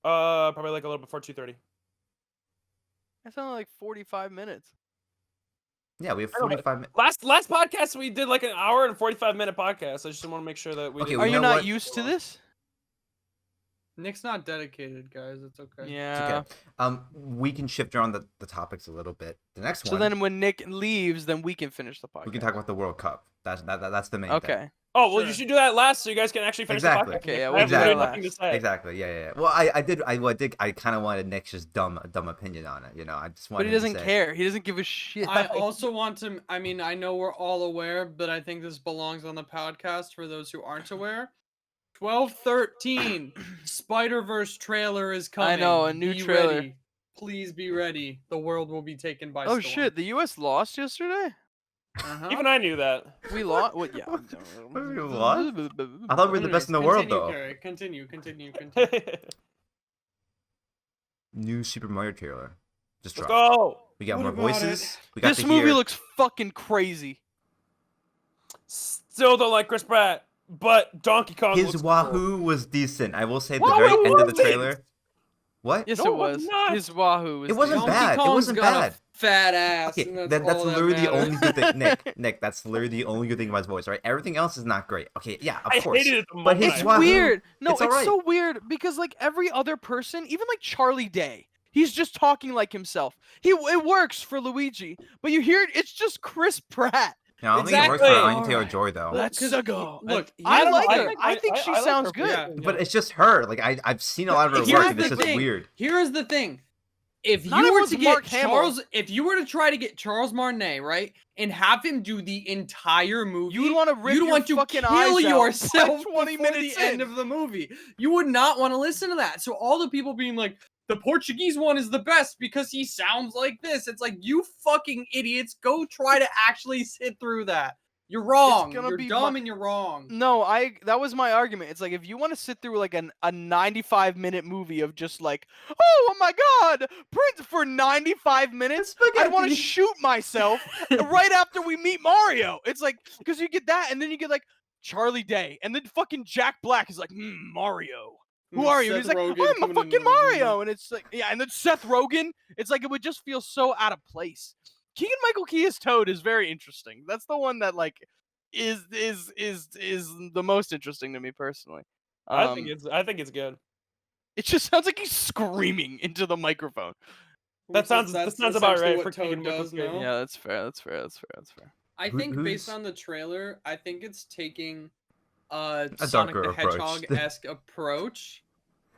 Probably like a little before 2:30. That's only like 45 minutes. Yeah, we have I know, but 45 minutes. Last podcast we did like an hour and 45-minute podcast. I just want to make sure that we. Okay, didn't- well, Are you you know not what? used to this? Nick's not dedicated, guys. It's okay. It's Yeah. okay. We can shift around the topics a little bit. The next So one, then when Nick leaves, then we can finish the podcast. we can talk about the World Cup. That's the main thing. Okay. Oh well, Sure. you should do that last so you guys can actually finish Exactly. the podcast. Okay, yeah, I we'll have do that literally last. nothing to say. Exactly. Yeah. Well, I kind of wanted Nick's just dumb opinion on it. You know, I just wanted. But he him to doesn't say- care. He doesn't give a shit. I also want to. I mean, I know we're all aware, but I think this belongs on the podcast for those who aren't aware. 12/13 Spider-Verse trailer is coming. I know, a new Be trailer. ready. Please be ready. The world will be taken by Oh storm. shit! The U.S. lost yesterday. Uh-huh. Even I knew that. We lost. What? Yeah. We lost? I thought we were the best in the world, though. Cary, continue. New Super Mario trailer. Just Let's dropped. go. We got What more about voices. We got This to movie hear- looks fucking crazy. Still don't like Chris Pratt, but Donkey Kong His looks cool. Wahoo was decent. I will say at the Wahoo very end of the was it? trailer. What? Yes, No, it it was was. not. His Wahoo was. It wasn't decent. bad. It Kong's wasn't got bad. A fat ass. Okay, and that's that's all that literally the matters. only good thing. Nick, that's literally the only good thing about his voice, right? Everything else is not great. Okay, yeah, of I course. hated it the But moment his I It's heard Wahoo- weird. No, it's it's, alright. so weird because like every other person, even like Charlie Day, he's just talking like himself. It works for Luigi, but you hear it, it's just Chris Pratt. No, I don't think it works for Exactly. Anya Alright. Taylor-Joy though. Let's 'cause go. Look, I don't know, like I her. think- I think she I like sounds her good. yeah. But it's just her. Like I've seen a lot of her Here's work, and the it's just thing. weird. Here's the thing. If Not you were everyone's to Mark get Hamill. Charles, if you were to try to get Charles Martinet, right, and have him do the entire movie, You would want to rip you'd your want to fucking kill eyes out yourself by 20 before minutes the end in. of the movie. You would not want to listen to that. So all the people being like, the Portuguese one is the best because he sounds like this. It's like, you fucking idiots, go try to actually sit through that. You're wrong. gonna You're be dumb mu- and you're wrong. No, that was my argument. It's like if you want to sit through like a 95-minute movie of just like, oh my god, Prince for 95 minutes, I'd want to shoot myself right after we meet Mario. It's like because you get that and then you get like Charlie Day and then fucking Jack Black is like, Mario. Who are you? Seth He's like, Rogen I'm a coming in fucking the movie. Mario, and it's like, yeah, and then Seth Rogen. It's like it would just feel so out of place. Keegan Michael Key as Toad is very interesting. That's the one that like is the most interesting to me personally. I think it's good. It just sounds like he's screaming into the microphone. That sounds about essentially right what for Toad Keegan Michael does Key. now. Yeah, that's fair. That's fair. I Who- think based who's- on the trailer, I think it's taking a A Sonic darker the approach. Hedgehog-esque approach,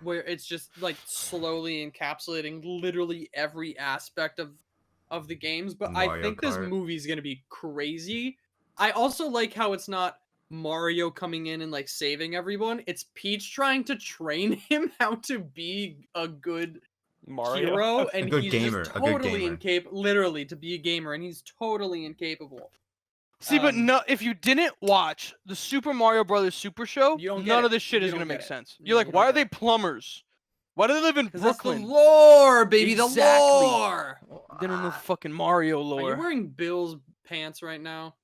where it's just like slowly encapsulating literally every aspect of the games. But I Mario think this Kart. movie's gonna be crazy. I also like how it's not Mario coming in and like saving everyone. It's Peach trying to train him how to be a good Mario. hero, and good he's gamer, just a good totally gamer. incapable. Literally, to be a gamer, and he's totally incapable. See, but Um, no, if you didn't watch the Super Mario Brothers Super Show, You don't get none it. of this shit You is don't gonna get make it. sense. You You're like, don't why are get they it. plumbers? Why do they live in 'Cause that's the Brooklyn? lore, baby. Exactly. The lore. They don't know fucking Mario Are you lore. wearing Bill's pants right now?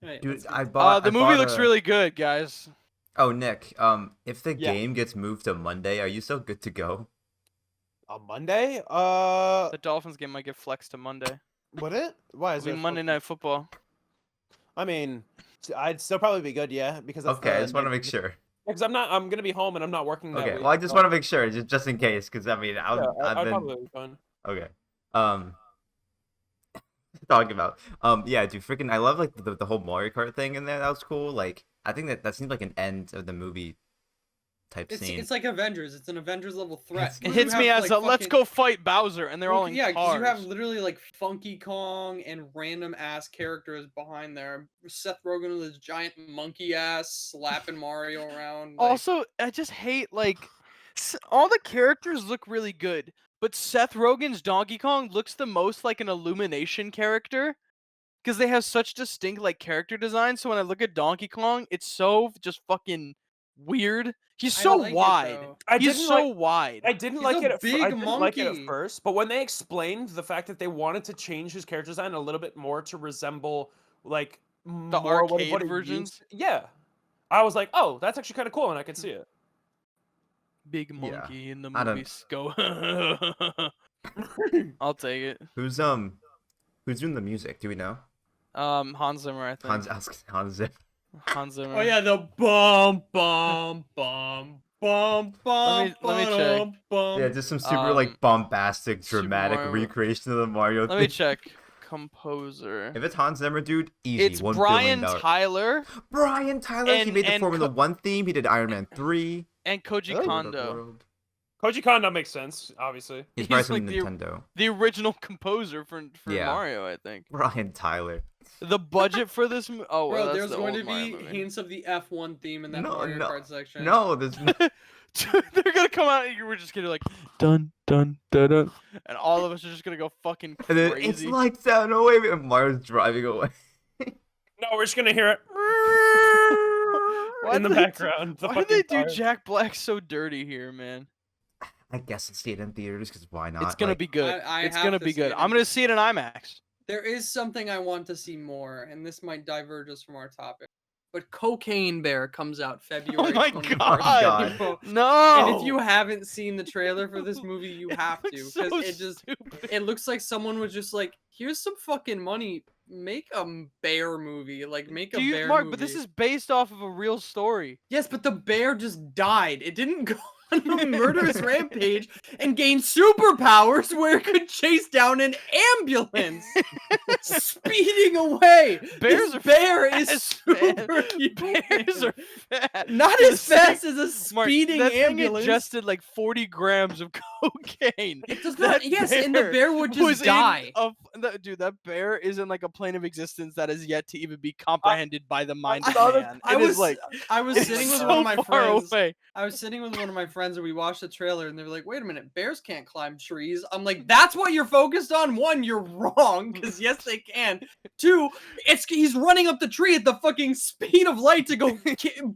Right, Dude, let's I get- bought. The I movie bought looks a- really good, guys. Oh, Nick. If the Yeah. game gets moved to Monday, are you still good to go? On Monday? The Dolphins game might get flexed to Monday. Would it? Why is It'll it be Monday Night Football. I mean, I'd still probably be good, yeah, because that's Okay, I the just want to name- make sure. Because I'm gonna be home and I'm not working that Okay, week. well, I just want to make sure, just in case, because I mean, Yeah, I've I'd been probably be fine. okay. Talking about yeah, dude, freaking, I love like the whole Mario Kart thing in there. That was cool. Like, I think that seems like an end of the movie type scene. It's like Avengers. It's an Avengers level threat. It's- It 'Cause hits you me have, as like, a let's fucking- go fight Bowser, and they're all in yeah, cars. you have literally like Funky Kong and random ass characters behind there. Seth Rogen with his giant monkey ass slapping Mario around. Like, Also, I just hate like all the characters look really good, but Seth Rogen's Donkey Kong looks the most like an Illumination character because they have such distinct like character design. So when I look at Donkey Kong, it's so just fucking weird. He's I so like it, wide. though. I He's didn't so like- wide. I didn't He's like a it. big I didn't like it at monkey. first, but when they explained the fact that they wanted to change his character design a little bit more to resemble like The more what arcade he versions? used- yeah, I was like, oh, that's actually kind of cool, and I could see it. Big Yeah, monkey in the I don't- movies. Go. I'll take it. Who's doing the music? Do we know? Hans Zimmer, I think. Hans Zimmer. Hans Zimmer. Oh yeah, the bum bum bum bum bum. Let me check. Yeah, just some super like bombastic, Super dramatic Mario- recreation of the Mario Let me theme. check. Composer. If it's Hans Zimmer, dude, easy. It's $1 Brian billion. Tyler Brian Tyler. He And- made the and Formula One theme. He did Iron Man 3. and Koji Really? Kondo. Koji Kondo makes sense, obviously. He's He's probably like from Nintendo. The original composer for Yeah. Mario, I think. Brian Tyler. The budget for this oh, well, Bro, that's there's the going old to Mario be movie. hints of the F1 theme in that No, Mario no, Kart section. No, there's no. They're gonna come out and we're just gonna like dun dun dun dun, and all of us are just gonna go fucking And then crazy. it's lights out. No way. And Mario's driving away. No, we're just gonna hear it Why in the do they do- background. The Why do fucking they do cars. Jack Black so dirty here, man? I guess I'll see it in theaters because why not? It's gonna Like, be good. I It's have gonna to be see good. it I'm in gonna see it in IMAX. There is something I want to see more, and this might diverge us from our topic. But Cocaine Bear comes out February. Oh my 21st. God. No. And if you haven't seen the trailer for this movie, you It have to, looks because so it just stupid. it looks like someone was just like, here's some fucking money, make a bear movie, like make a Do you, bear Mark? movie. But this is based off of a real story. Yes, but the bear just died. It didn't go on a murderous rampage and gain superpowers where it could chase down an ambulance speeding away. Bears This are bear is fast, man. superhuman. Bears are fat. Not The as fast thing- as a Mark, speeding that thing ambulance. ingested like 40 grams of cocaine. It does That not. Yes, and the bear would was just in die. dude, that bear is in like a plane of existence that is yet to even be comprehended by the mind of saw this- man. I It is was like I was it's sitting with so one of my far friends. away. I was sitting with one of my friends and we watched the trailer and they were like, wait a minute, bears can't climb trees. I'm like, that's what you're focused on? One, you're wrong, because yes, they can. Two, he's running up the tree at the fucking speed of light to go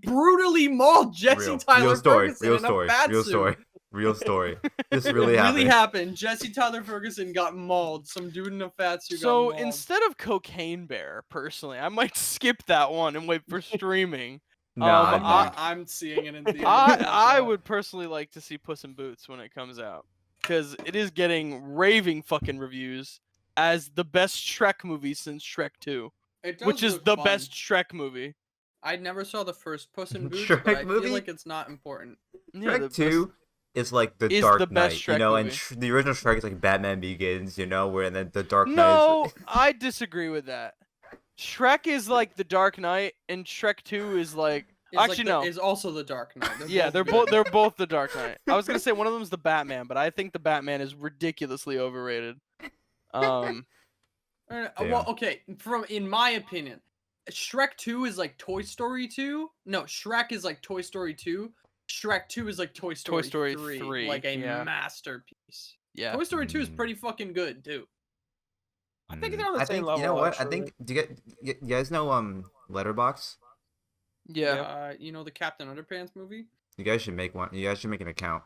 brutally maul Jesse Tyler story. Ferguson Real in story. a bat Real suit. story. Real story. This It really happened. happened. Jesse Tyler Ferguson got mauled. Some dude in a fat suit got So mauled. instead of Cocaine Bear, personally, I might skip that one and wait for streaming. No, I'm seeing it in theaters. I would personally like to see Puss in Boots when it comes out, because it is getting raving fucking reviews as the best Shrek movie since Shrek 2, It does which is look the fun. best Shrek movie. I never saw the first Puss in Boots, Shrek but I movie? feel like it's not important. Yeah, the Shrek best- 2 is like the is Dark the best Knight, you Shrek know, and movie. the original Shrek is like Batman Begins, you know, where then the Dark Knight No, is... I disagree with that. Shrek is like the Dark Knight, and Shrek 2 is like Is actually no. Is also the Dark Knight. Yeah, they're good. they're both the Dark Knight. I was gonna say one of them's the Batman, but I think the Batman is ridiculously overrated. Well, Damn. okay. In my opinion, Shrek 2 is like Toy Story 2. No, Shrek is like Toy Story 2. Shrek 2 is like Toy Story, Story 3, 3, like a yeah. masterpiece. Yeah. Toy Story 2 is Mm. pretty fucking good too. I think they're on the I same think, level. you know what? I actually. think, do you guys know Letterbox? Yeah. You know the Captain Underpants movie? You guys should make one. You guys should make an account.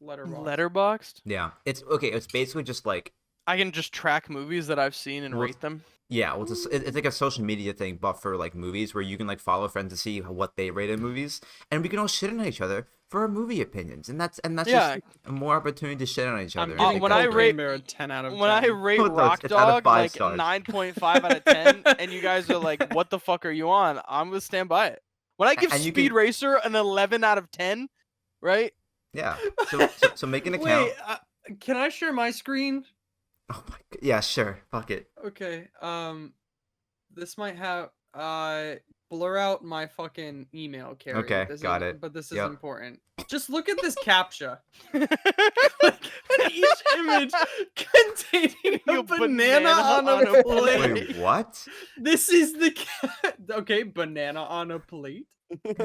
Letterboxd. Letterboxed. Yeah, it's okay. It's basically just like, I can just track movies that I've seen and Well, rate them. yeah, well, it's like a social media thing, but for like movies, where you can like follow friends to see what they rated movies, and we can all shit on each other for our movie opinions, and that's Yeah. just a more opportunity to shit on each I'm other. giving when I Cocaine rate- Bear a 10 out of 10. When I rate No, it's Rock out of Dog 5 like stars. 9.5 out of 10, and you guys are like, "What the fuck are you on?" I'm gonna stand by it. When I give and you Speed can- Racer an 11 out of 10, right? Yeah, so make an account. Wait, can I share my screen? Oh my god. Yeah, sure. Fuck it. Okay. This might have blur out my fucking email, Cary. Okay, This got is- it. But this is Yep. important. Just look at this captcha. Each image containing a You banana on a plate. Wait, what? This is the okay, banana on a plate.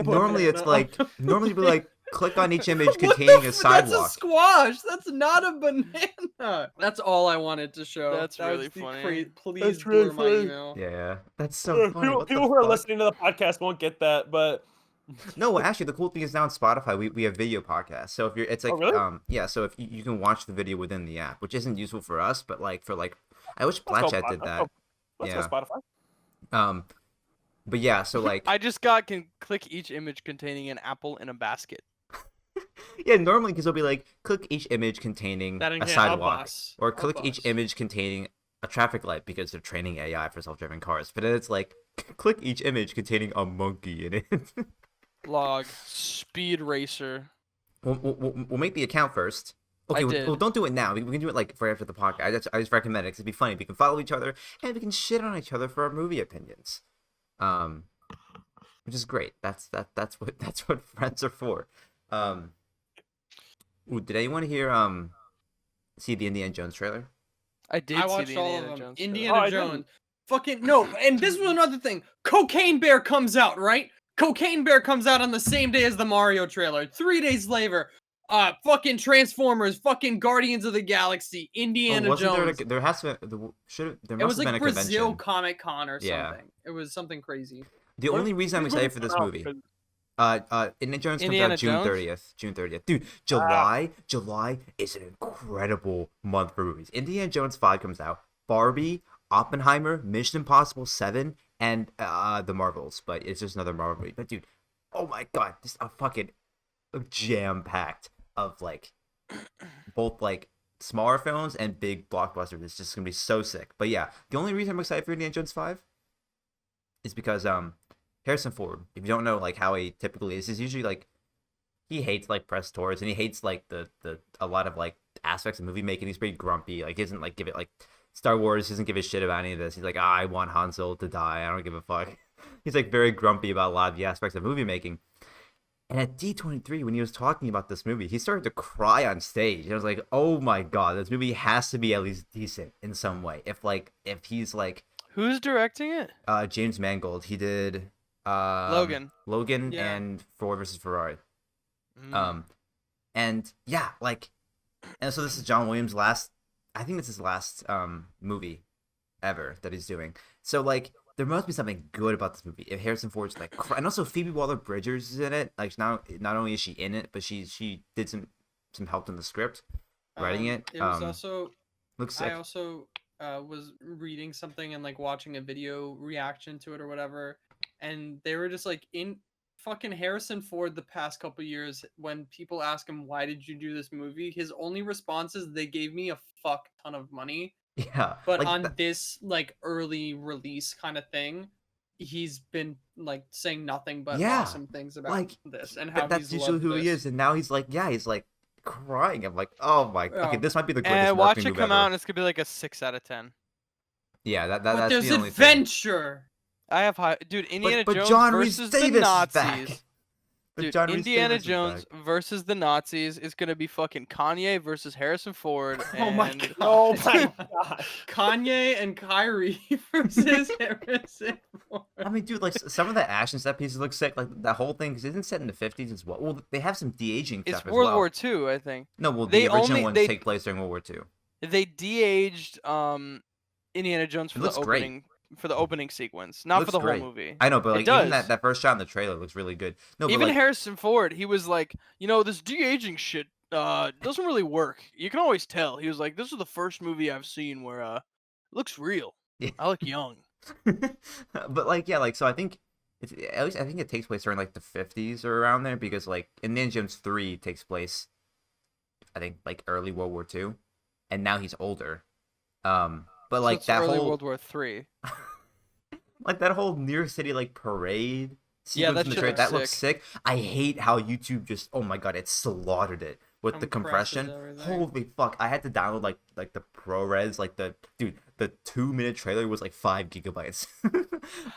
Normally it's Banana like on a normally be plate. like click on each image What the containing a That's a sidewalk. squash. That's not a banana. That's all I wanted to show. That's That really was the funny. Please That's blur really my funny. email. Yeah, that's so funny. What the People who are fuck? listening to the podcast won't get that, but No, well, actually, the cool thing is now on Spotify, we have video podcasts. So if you're, it's like, Oh, really? yeah. So if you can watch the video within the app, which isn't useful for us, but like for like, I wish let's go, Black Chat did that. Let's Yeah. go Spotify. But yeah, so like, I just can click each image containing an apple in a basket. yeah, normally because it'll be like, click each image containing That a again, sidewalk, bus. or A click each bus. image containing a traffic light because they're training AI for self-driving cars. But then it's like, Click each image containing a monkey in it. Log Speed Racer. We'll make the account first. Okay, I well, did. don't do it now. We can do it like for after the podcast. I just recommend it because it'd be funny. We can follow each other and we can shit on each other for our movie opinions. Which is great. That's what friends are for. Ooh, did anyone hear see the Indiana Jones trailer? I did I see watched the all Indiana of them. Jones. trailer. Indiana I Jones. didn't. Fucking no. And this was another thing. Cocaine Bear comes out, right? Cocaine Bear comes out on the same day as the Mario trailer. 3 days later, fucking Transformers, fucking Guardians of the Galaxy, Indiana wasn't Jones. there has to there It was must have been like a Brazil convention. Comic Con or Yeah. something. It was something crazy. The only reason I'm excited for this movie, Indiana Jones comes Indiana out June Jones? 30th. June 30th. Dude, July is an incredible month for movies. Indiana Jones 5 comes out. Barbie, Oppenheimer, Mission Impossible 7, and The Marvels. But it's just another Marvel movie. But dude, oh my god, just a fucking jam-packed of like both like smaller films and big blockbusters. It's just gonna be so sick. But yeah, the only reason I'm excited for Indiana Jones 5 is because Harrison Ford, if you don't know like how he typically is, he's usually like he hates like press tours and he hates like the a lot of like aspects of movie making. He's pretty grumpy. Like he doesn't like give it like Star Wars doesn't give a shit about any of this. He's like, I want Han Solo to die. I don't give a fuck. He's like very grumpy about a lot of the aspects of movie making. And at D23, when he was talking about this movie, he started to cry on stage. And I was like, oh my god, this movie has to be at least decent in some way. If he's like Who's directing it? James Mangold, he did Logan Yeah. and Ford versus Ferrari. Mm. And yeah, like, and so this is John Williams' last. I think this is his last movie ever that he's doing. So like, there must be something good about this movie. If Harrison Ford's like, and also Phoebe Waller-Bridgers is in it. Like, not only is she in it, but she did some help in the script, writing it. It was also. Looks sick. I also was reading something and like watching a video reaction to it or whatever, and they were just like in fucking Harrison Ford the past couple years when people ask him why did you do this movie, his only response is they gave me a fuck ton of money. Yeah, But like, on this like early release kind of thing, he's been like saying nothing but Yeah, awesome things about like, this and how that's he's usually loved who he this. is, and now he's like crying. I'm like, oh my, okay, Yeah. this might be the greatest And watch marketing it move come ever. out, and it's gonna be like a 6 out of 10. Yeah, But that's there's the only thing. adventure. I have high, dude. Indiana But Jones John Rhys versus Davis the is back. Nazis. But Dude, John Rhys Indiana Davis is Jones back. versus the Nazis is gonna be fucking Kanye versus Harrison Ford. Oh my and- god. Oh my god. Kanye and Kyrie versus Harrison Ford. I mean, dude, like some of the action set pieces look sick. Like that whole thing, because isn't set in the 50s as well. Well, they have some de-aging It's stuff as World well. War II, I think. No, well, They the original only- ones they- take place during World War II. They de-aged Indiana Jones for It the looks great. opening sequence, not for Looks the great. whole movie. I know, but It like even does. that first shot in the trailer looks really good. No, but Even like, Harrison Ford, he was like, this de-aging shit doesn't really work. You can always tell. He was like, this is the first movie I've seen where it looks real. Yeah. I look young. but like yeah, like so I think it's at least I think it takes place during like the 50s or around there because like Indiana Jones 3 takes place, I think like early World War II, and now he's older. But So like it's that early whole World War III. like that whole New York City like parade Yeah, sequence that in the shit trailer, looks that looks sick. I hate how YouTube just oh my god, it slaughtered it with the Compresses compression. everything. Holy fuck! I had to download like the ProRes, like the 2-minute trailer was like 5 gigabytes.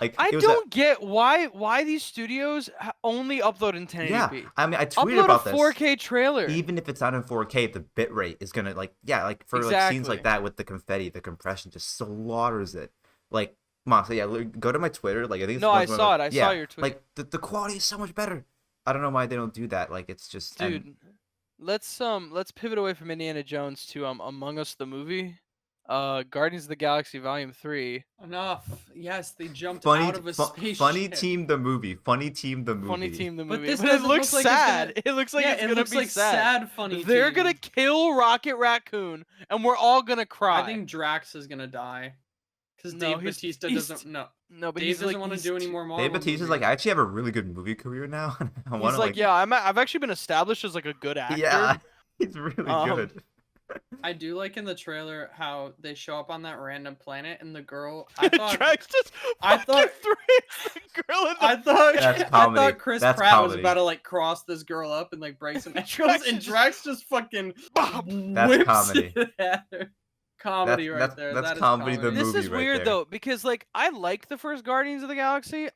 Like I it was don't get why these studios only upload in 1080p. yeah. I mean, I tweeted Upload about a this. 4K trailer. Even if it's not in 4K, the bit rate is gonna like like for like scenes like Exactly. that with the confetti, the compression just slaughters it. Like, Mom, so yeah, go to my Twitter. Like I think it's No, I one of saw my- it. I yeah, saw your tweet. Like the quality is so much better. I don't know why they don't do that. Like it's just and- Dude, let's pivot away from Indiana Jones to Among Us the movie. Guardians of the Galaxy Volume 3. Enough. Yes, they jumped funny, out of a spaceship. funny team the movie. Funny team the movie. Funny team the But movie. this But it doesn't looks look like it's sad. gonna- It looks like yeah, it's it gonna looks be like sad. funny. They're team. gonna kill Rocket Raccoon, and we're all gonna cry. I think Drax is gonna die. Because No, Dave he's- Bautista he's- doesn't. No, no, but Dave he's doesn't like want to he's do any too- more Marvel. Dave Bautista's like, movies. I actually have a really good movie career now. I He's want like, to yeah, I've actually been established as like a good actor. yeah, he's really Um, good. I do like in the trailer how they show up on that random planet and the girl. I thought Drax just I fucking thought- throws the girl in the I thought That's I comedy. thought Chris That's Pratt was comedy. about to like cross this girl up and like break some Drax entrails, and just- Drax just fucking That's whips comedy. it at her. Comedy right That's- there. that's That is comedy, the This movie is right weird there. though, because like I like the first Guardians of the Galaxy.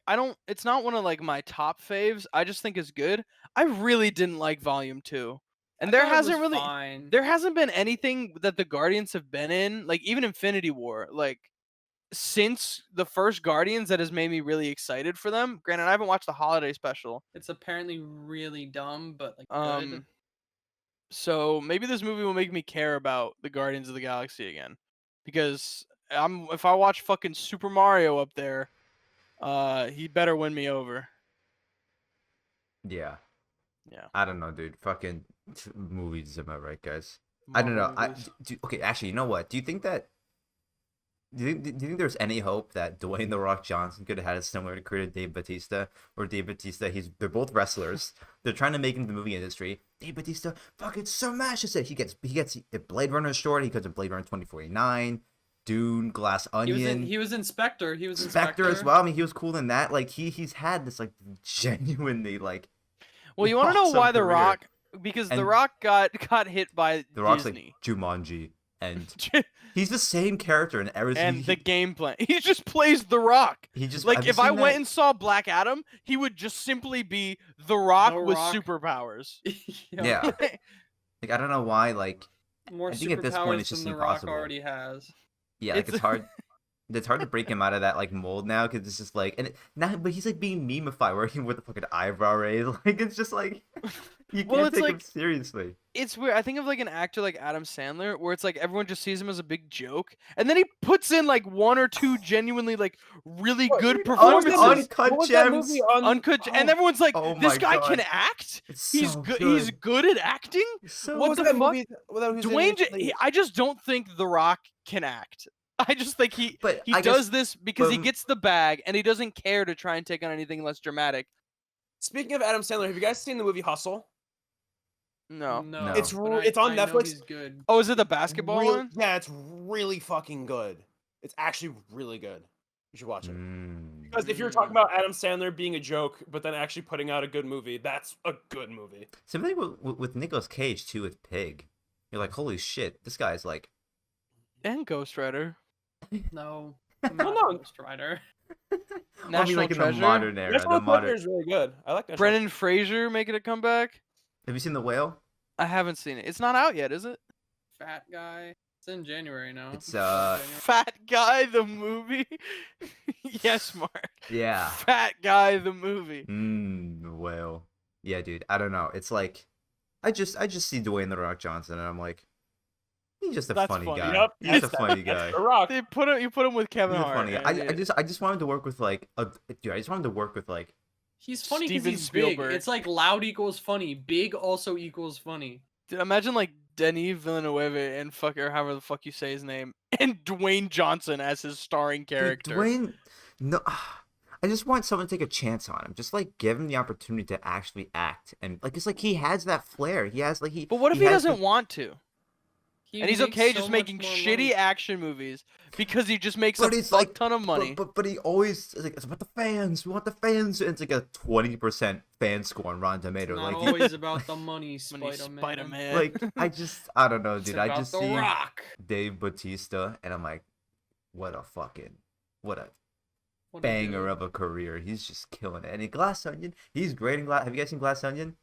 It's not one of like my top faves. I just think it's good. I really didn't like Volume 2. And there hasn't been anything that the Guardians have been in, like even Infinity War, like since the first Guardians that has made me really excited for them. Granted, I haven't watched the holiday special. It's apparently really dumb, but like good. So maybe this movie will make me care about the Guardians of the Galaxy again. Because if I watch fucking Super Mario up there, he better win me over. Yeah. Yeah. I don't know, dude. Fucking movies, am I right, guys? I don't know. Okay, actually, you know what? Do you think do you think there's any hope that Dwayne The Rock Johnson could have had a similar career to Dave Bautista? Or Dave Bautista, they're both wrestlers. They're trying to make it in the movie industry. Dave Bautista fucking smashes it. He gets Blade Runner short. He goes to Blade Runner 2049, Dune, Glass Onion. He was Inspector. Spectre as well. I mean, he was cool in that. Like he's had this like genuinely like. Well, you want to know awesome why The career. Rock? Because The And- Rock got hit by The Rock's Disney. like Jumanji, and he's the same character in everything. And the game plan. He just plays The Rock. He just Like, have you if I seen went that? and saw Black Adam, he would just simply be The Rock The with Rock. superpowers. Yeah. Like I don't know why. Like More I think at this point superpowers it's just than The impossible. Rock already has. yeah, like It's- it's hard. It's hard to break him out of that like mold now because it's just like now, but he's like being memeified, working with the fucking eyebrow raise. Like it's just like you can't Well, it's take him like- seriously. It's weird. I think of like an actor like Adam Sandler, where it's like everyone just sees him as a big joke, and then he puts in like one or two genuinely like really good performances. Uncut What was that Gems. movie on? Uncut, and everyone's like, Oh "This my guy can God. act. It's He's so good. He's good at acting." So What was the that fuck? movie? That was in Dwayne, recently? I just don't think The Rock can act. I just think he But he I guess- does this because he but- gets the bag and he doesn't care to try and take on anything less dramatic. Speaking of Adam Sandler, have you guys seen the movie Hustle? No. No. It's but it's on I know Netflix. He's good. Oh, is it the basketball Really- one? Yeah, it's really fucking good. It's actually really good. You should watch it. Because if you're talking about Adam Sandler being a joke, but then actually putting out a good movie, that's a good movie. Same thing with Nicolas Cage too with Pig. You're like, holy shit, this guy's like. And Ghost Rider. No, I'm Well, not no. a Ghost Rider. I National mean, like in Treasure. the modern era. National The modern. Treasure is really good. I like that. Brendan Fraser making a comeback. Have you seen The Whale? I haven't seen it. It's not out yet, is it? Fat guy. It's in January now. It's January. Fat Guy the movie. Yes, Mark. Yeah. Fat Guy the movie. The Whale. Yeah, dude. I don't know. It's like, I just see Dwayne The Rock Johnson, and I'm like, he's just a That's funny funny. guy. Yep, He's a funny guy. The Rock. They you put him with Kevin He's a Hart. funny guy. and I just wanted to work with like dude. I just wanted to work with like He's funny because Steven he's Spielberg. big. It's like loud equals funny. Big also equals funny. Dude, imagine like Denis Villeneuve and or however the fuck you say his name, and Dwayne Johnson as his starring dude, character. Dwayne. No, I just want someone to take a chance on him. Just like give him the opportunity to actually act, and like it's like he has that flair. He has like he. But what if he has doesn't the- want to? And he's makes okay so just much making more shitty money. action movies because he just makes But a it's fuck like- ton of money. But he always it's like it's about the fans. We want the fans. And it's like a 20% fan score on Rotten It's Tomatoes. not Like, always about the money, Money, Spider-Man. Spider-Man. like I don't know, It's dude. about I just The see Rock. Dave Bautista, and I'm like, what a What a banger dude. of a career. He's just killing it. And in Glass Onion, he's great in Glass. Have you guys seen Glass Onion?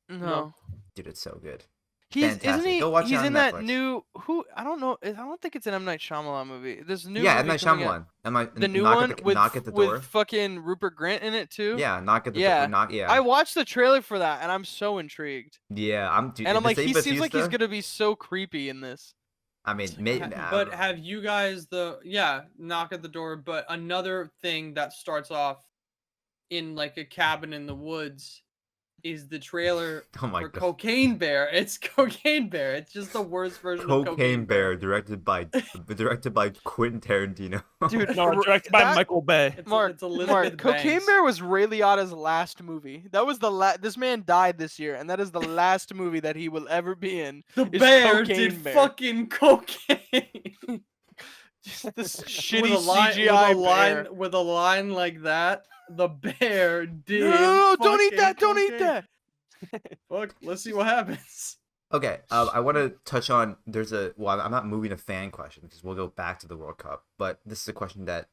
No. Dude, it's so good. He's isn't Fantastic. he? Go watch it He's on in that Netflix. new I don't know. I don't think it's an M Night Shyamalan movie. This new Yeah, M. movie Night coming out- Shyamalan. The new knock one at the, with knock at the door. with fucking Rupert Grint in it too. Yeah, knock at the Yeah. door. Knock. Yeah. I watched the trailer for that and I'm so intrigued. Yeah, I'm. Dude, And I'm if like, it's he Dave seems like he's Bautista, gonna be so creepy in this. I mean, maybe. But have you guys knock at the door? But another thing that starts off in like a cabin in the woods, is the trailer Oh my for god. Cocaine Bear. It's Cocaine Bear. It's just the worst version of Cocaine Bear, directed by Quentin Tarantino. Dude, No, directed by that- Michael Bay. It's Elizabeth Mark, Cocaine Banks. Bear was Ray Liotta's last movie. That was the this man died this year, and that is the last movie that he will ever be in. The is bear Cocaine did Bear. fucking cocaine. Just this with shitty a line, CGI with a bear. line, with a line like that. The bear did. No, don't eat fucking that! Don't eat cocaine. that! Fuck, let's see what happens. Okay, I want to touch on. Well, I'm not moving a fan question because we'll go back to the World Cup, but this is a question that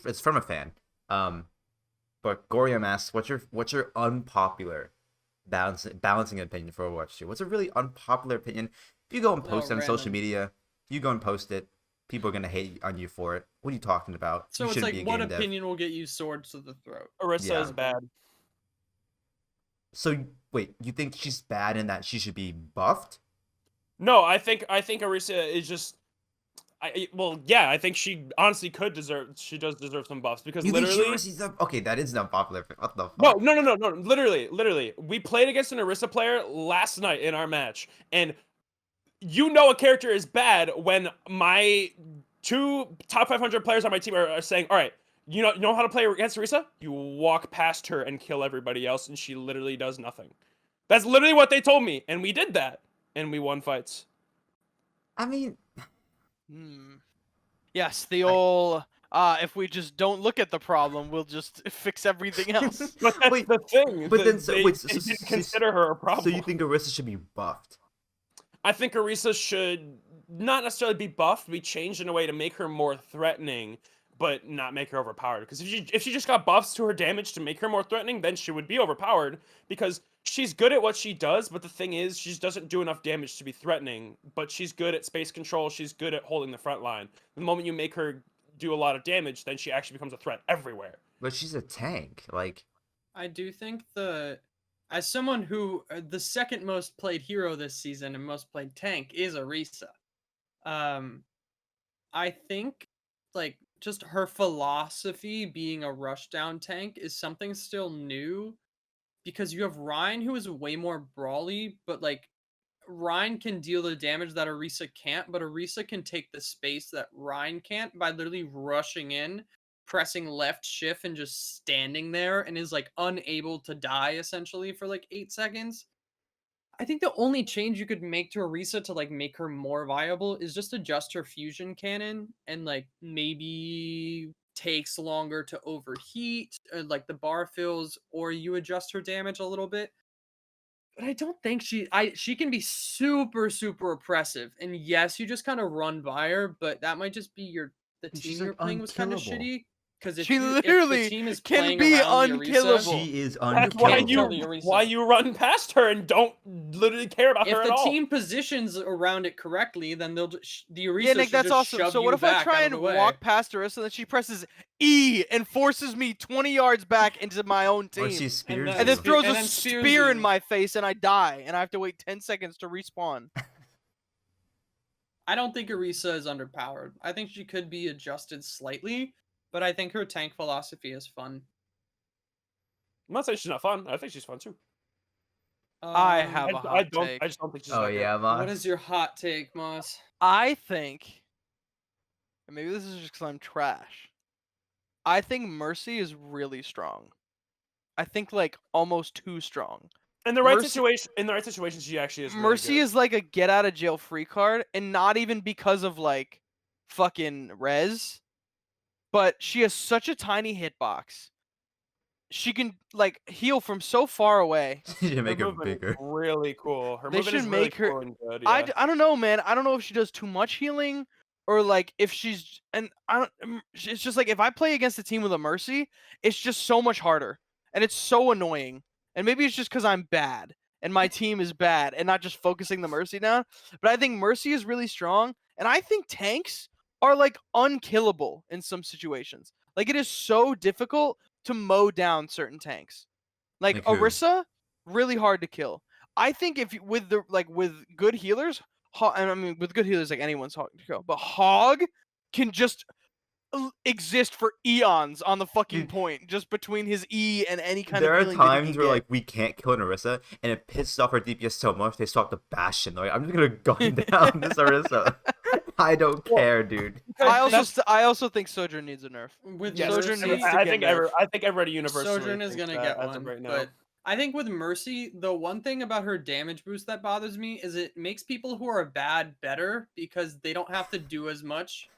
it's from a fan. But Goriam asks, what's your unpopular balancing opinion for Overwatch 2? What's a really unpopular opinion? If you go and post it on social random. media, you go and post it, people are gonna hate on you for it. What are you talking about? So You it's shouldn't like, be a what game dev. opinion will get you swords to the throat? Orisa Yeah. is bad. So wait, you think she's bad in that she should be buffed? No, I think Orisa is just. I think she honestly could deserve. She does deserve some buffs because You literally. think she's okay? That is not popular. What the fuck? No. Literally. We played against an Orisa player last night in our match, and you know a character is bad when my 2 top 500 players on my team are saying, "All right, you know how to play against Orisa? You walk past her and kill everybody else, and she literally does nothing." That's literally what they told me, and we did that, and we won fights. I mean, Yes, the old. If we just don't look at the problem, we'll just fix everything else. But that's Wait, the thing. but that then so- they, wait, so- they so- didn't so- consider her a problem. so you think Orisa should be buffed? I think Orisa should not necessarily be buffed, be changed in a way to make her more threatening, but not make her overpowered. Because if she just got buffs to her damage to make her more threatening, then she would be overpowered. Because she's good at what she does, but the thing is, she doesn't do enough damage to be threatening. But she's good at space control. She's good at holding the front line. The moment you make her do a lot of damage, then she actually becomes a threat everywhere. But she's a tank. Like, I do think as someone who the second most played hero this season and most played tank is Orisa. I think like just her philosophy being a rushdown tank is something still new because you have Ryan who is way more brawly, but like Ryan can deal the damage that Orisa can't, but Orisa can take the space that Ryan can't by literally rushing in, pressing left shift and just standing there and is like unable to die essentially for like 8 seconds. I think the only change you could make to Orisa to like make her more viable is just adjust her fusion cannon and like maybe takes longer to overheat, like the bar fills, or you adjust her damage a little bit. But I don't think she can be super oppressive. And yes, you just kind of run by her, but that might just be the She's, team like, you're playing was kind of unkillable. shitty. Because if She if literally the team is can playing be around the unkillable. Orisa, she is That's why unkillable. why you run past her and don't literally care about her if at the all. team positions around it correctly, then they'll the Orisa Yeah, Nick, should that's just awesome. shove So what you if I back try out of and the way. walk past Orisa and then she presses E and forces me 20 yards back into my own Or team? she spears then- And then you. throws and a then spears spear in you. my face and I die and I have to wait 10 seconds to respawn. I don't think Orisa is underpowered. I think she could be adjusted slightly, but I think her tank philosophy is fun. I'm not saying she's not fun. I think she's fun too. I have a I hot don't. take. I just don't think she's. Oh that good. yeah, What Moss. is your hot take, Moss? I think, and maybe this is just because I'm trash. I think Mercy is really strong. I think like almost too strong. In the right Mercy- situation, she actually is. Really Mercy good. is like a get out of jail free card, and not even because of like fucking res, but she has such a tiny hitbox. She can like heal from so far away. You should make her movement is bigger. really cool. Her They movement is should really make her- cool and good. I, Yeah. d- I don't know, man. I don't know if she does too much healing or like if she's and I don't. It's just like if I play against a team with a Mercy, it's just so much harder and it's so annoying. And maybe it's just because I'm bad and my team is bad and not just focusing the Mercy down. But I think Mercy is really strong, and I think tanks are like unkillable in some situations. Like it is so difficult to mow down certain tanks. Like Like who? Orisa, really hard to kill. I think if with good healers, and I mean with good healers like anyone's hard to kill, but Hog can just exist for eons on the fucking Dude. point, just between his E and any kind There of are healing that he times can where get. like we can't kill an Orisa, and it pisses off our DPS so much they start to bash him. Like I'm just gonna gun down this Orisa. I don't care, dude. I also think Sojourn needs a nerf. With Yes, Sojourn Mercy, needs to I get think nerfed. I think everybody universally Sojourn is thinks gonna that get as of one, right now. but I think with Mercy, the one thing about her damage boost that bothers me is it makes people who are bad better because they don't have to do as much.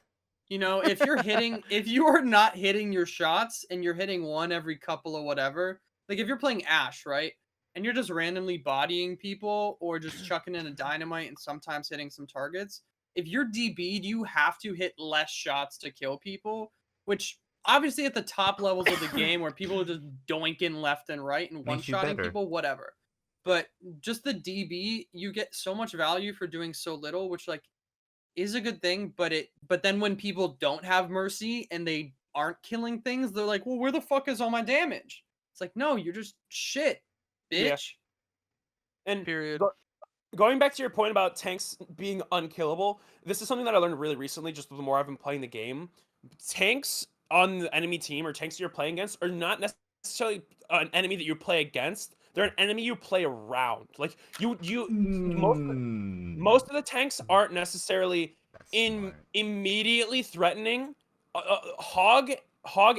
You know, if you are not hitting your shots and you're hitting one every couple of whatever, like if you're playing Ashe, right? And you're just randomly bodying people or just chucking in a dynamite and sometimes hitting some targets. If you're DB'd, you have to hit less shots to kill people, which obviously at the top levels of the game where people are just doinking left and right and Makes you one-shotting better. people, whatever. But just the DB, you get so much value for doing so little, which like is a good thing, but then when people don't have mercy and they aren't killing things, they're like, well, where the fuck is all my damage? It's like, no, you're just shit, Yeah. bitch. And Period. going back to your point about tanks being unkillable, this is something that I learned really recently, just the more I've been playing the game. Tanks on the enemy team or tanks you're playing against are not necessarily an enemy that you play against. They're an enemy you play around. Like most of the tanks aren't necessarily That's smart. immediately threatening. Hog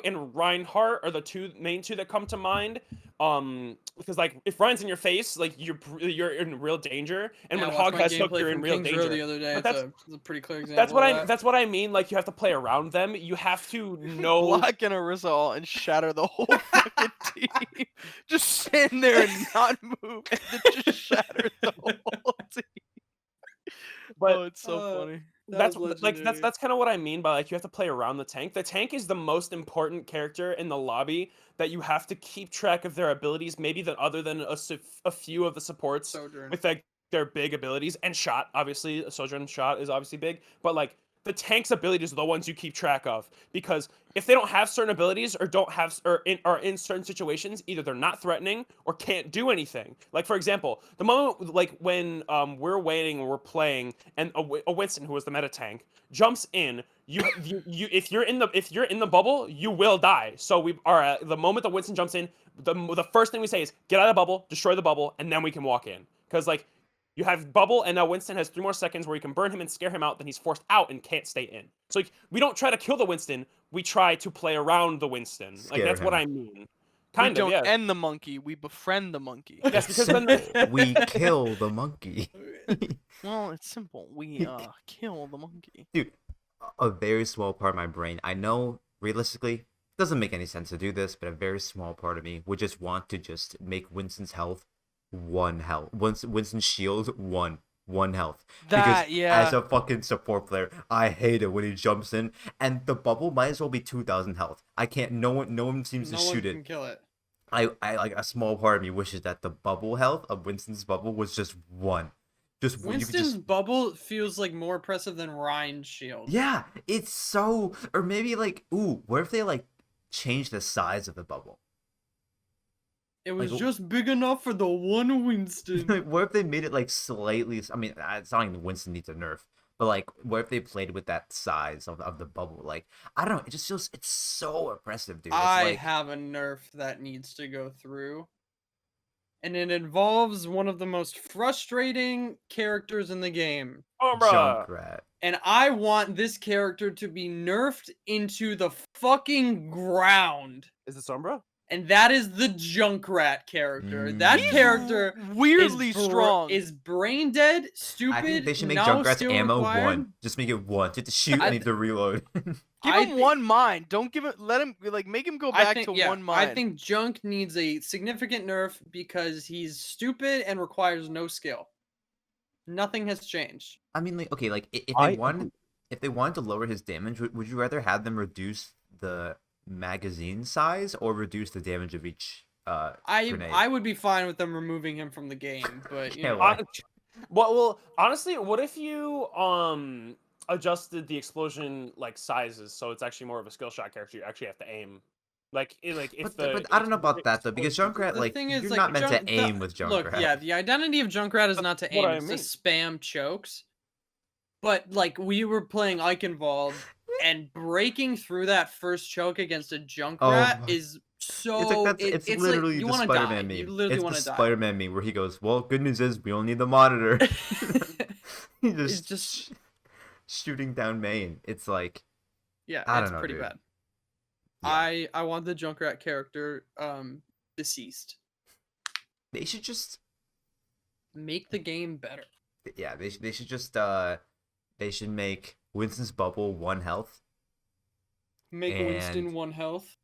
and Reinhardt are the main two that come to mind. Because like if Ryan's in your face, like you're in real danger, and Yeah, when I watched Hog my has hook, gameplay you're in from real Kings Row danger. the other day. But It's a pretty clear example. that's what I mean. Like you have to play around them. You have to know. Block and Orisa all and shatter the whole fucking team. Just stand there and not move, and then just shatter the whole team. But Oh, it's so funny. that's was like legendary. that's kind of what I mean by like you have to play around the tank. The tank is the most important character in the lobby that you have to keep track of their abilities, maybe other than a few of the supports Sojourn. with like their big abilities and shot. Obviously, Sojourn shot is obviously big, but like the tank's abilities are the ones you keep track of because if they don't have certain abilities or don't have or are in certain situations, either they're not threatening or can't do anything. Like for example, the moment like when we're waiting or we're playing and a Winston who was the meta tank jumps in, you if you're in the bubble, you will die. So we are the moment that Winston jumps in, the first thing we say is get out of the bubble, destroy the bubble, and then we can walk in because like. You have bubble, and now Winston has 3 more seconds where you can burn him and scare him out. Then he's forced out and can't stay in. So like, we don't try to kill the Winston. We try to play around the Winston. Like Scare that's what him. I mean. We Kind of, don't yeah. end the monkey. We befriend the monkey. Yes, because then We kill the monkey. Well, it's simple. We kill the monkey. Dude, a very small part of my brain. I know realistically it doesn't make any sense to do this, but a very small part of me would just want to just make Winston's health 1 health. Winston's shield 1 health. That, yeah. As a fucking support player, I hate it when he jumps in, and the bubble might as well be 2,000 health. I can't. No one seems to shoot can it. kill it. I like a small part of me wishes that the bubble health of Winston's bubble was just 1. Just you could Winston's just. bubble feels like more impressive than Ryan's shield. Yeah, it's so. Or maybe like, ooh, what if they like change the size of the bubble? It was Like- just big enough for the one Winston. Like, what if they made it like slightly? I mean, it's not like Winston needs a nerf, but like, what if they played with that size of the bubble? Like, I don't know. It just feels it's so oppressive, dude. It's I like, have a nerf that needs to go through. And it involves one of the most frustrating characters in the game. Umbra. Junkrat. And I want this character to be nerfed into the fucking ground. Is it Sombra? And that is the Junkrat character. That Mm. character Weirdly is strong. is brain dead, stupid. I think they should make no Junkrat's skill ammo required. 1. Just make it 1. You have to shoot I and you have to reload. Give I him thi- 1 mind. Don't give it. Let him like make him go back to 1 mind. I think Junk needs a significant nerf because he's stupid and requires no skill. Nothing has changed. I mean, like, okay, like if I- they wanted to lower his damage, would you rather have them reduce the magazine size or reduce the damage of each grenade? I would be fine with them removing him from the game, but you Yeah, know, why? Well, honestly, what if you adjusted the explosion like sizes so it's actually more of a skill shot character? You actually have to aim. Like if But I don't know about that though, because Junkrat, the like, thing is, you're like, not meant Junk- to aim with Look, Junkrat. yeah, the identity of Junkrat is not to That's aim; what I it's mean. to spam chokes. But like we were playing Eichenwald, and breaking through that first choke against a Junkrat my- is so. It's like it's it's literally like you the want to die. Spider-Man meme. You literally It's want the to die. Spider-Man meme where he goes, "Well, good news is we don't need the monitor." He's It's just, just shooting down main. It's like yeah, I it's don't know, pretty dude. bad. Yeah. I want the Junkrat character deceased. They should just Make the game better. yeah, they should just they should make Winston's bubble 1 health. Make Winston And- 1 health.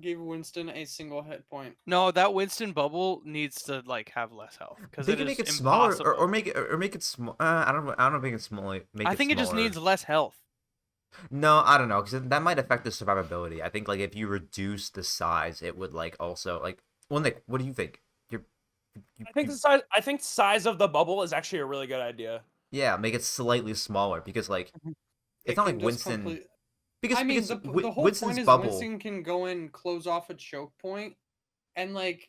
Give Winston a single hit point. No, that Winston bubble needs to like have less health because They it can is make it smaller impossible. or make it small. I don't know. Make it smaller. I think it just needs less health. No, I don't know, because that might affect the survivability. I think like if you reduce the size, it would like also like. Well, Nick, what do you think? I think size of the bubble is actually a really good idea. Yeah, make it slightly smaller because like it's not It like can just Winston. complete- Because I mean, because the whole Winston's point is bubble. Winston can go and close off a choke point, and like,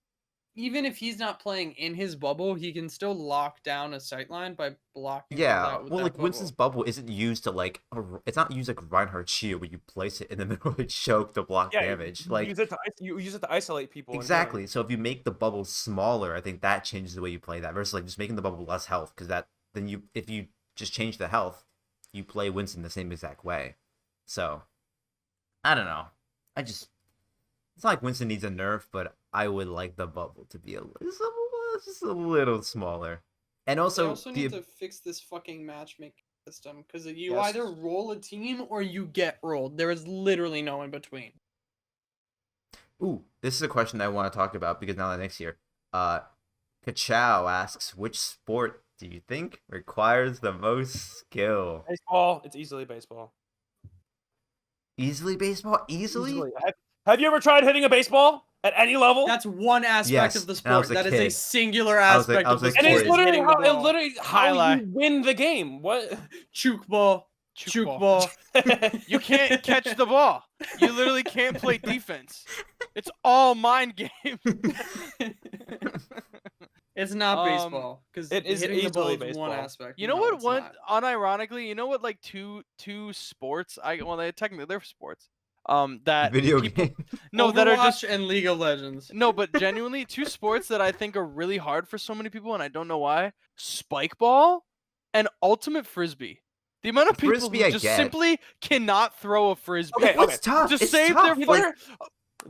even if he's not playing in his bubble, he can still lock down a sightline by blocking. Yeah, that with well, that like bubble. Winston's bubble isn't used to like it's not used like Reinhardt's shield where you place it in the middle of the choke to block Yeah, damage. you Like use it to you use it to isolate people. and exactly. So if you make the bubble smaller, I think that changes the way you play that versus like just making the bubble less health because that then you if you just change the health, you play Winston the same exact way. So I don't know. It's not like Winston needs a nerf, but I would like the bubble to be just a little smaller. And They also, also the need to fix this fucking matchmaking system because you Yes. either roll a team or you get rolled. There is literally no in between. ooh, this is a question that I want to talk about because now that next year, Kachow asks, which sport do you think requires the most skill? Baseball. It's easily baseball. Easily baseball? Easily? Have you ever tried hitting a baseball at any level? That's one aspect Yes, of the and I was sport. a That is a kid. singular I was a- aspect I of was the a and sport. it's kid. literally hitting the how, ball. Highlight. you win the game. What? Chook ball. Chook ball. You can't catch the ball. You literally can't play defense. It's all mind game. It's not Um, baseball because it is hitting the ball easily is one baseball. aspect. You know No, what? it's One not. unironically, you know what? Like two sports. They technically they're sports. That Video people game. no that are just Overwatch and League of Legends. no, but genuinely two sports that I think are really hard for so many people, and I don't know why. Spike ball and ultimate frisbee. The amount of people Frisbee, who I just get. simply cannot throw a frisbee. Okay, It's tough. To it's save tough. their Like,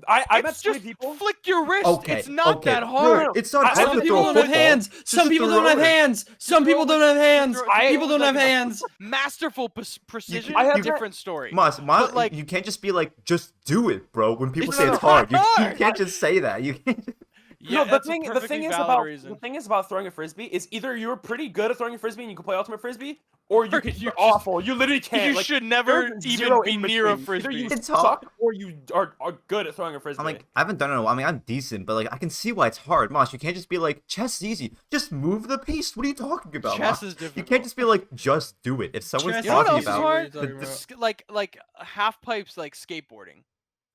I met It's so many just people. flick your wrist. okay, It's not okay. that hard. No, it's not I- hard Some to people throw a don't have football. hands. Some Just people throw don't have it. hands. Some people don't have hands. I- People don't have like a hands. Masterful precision. I have different story. Moss, But, like- you can't just be like, just do it, bro. When people It's say it's not hard, you hard. can't just say that. You can't. Yeah, No, the that's a thing perfectly is valid about reason. the thing is about throwing a frisbee is either you're pretty good at throwing a frisbee and you can play ultimate frisbee, or Or you're just- awful. You literally can't. You like, should never there's even zero be in near a between. Either frisbee. you It's suck hard. or you are good at throwing a frisbee. I'm like, I haven't done it in a while. I mean, I'm decent, but like, I can see why it's hard. Moss, you can't just be like, chess is easy. Just move the piece. What are you talking about? Chess Moss? is difficult. You can't just be like, just do it. If someone's Chess You know what talking else is about, hard? What are you talking about? Like half pipes, like skateboarding,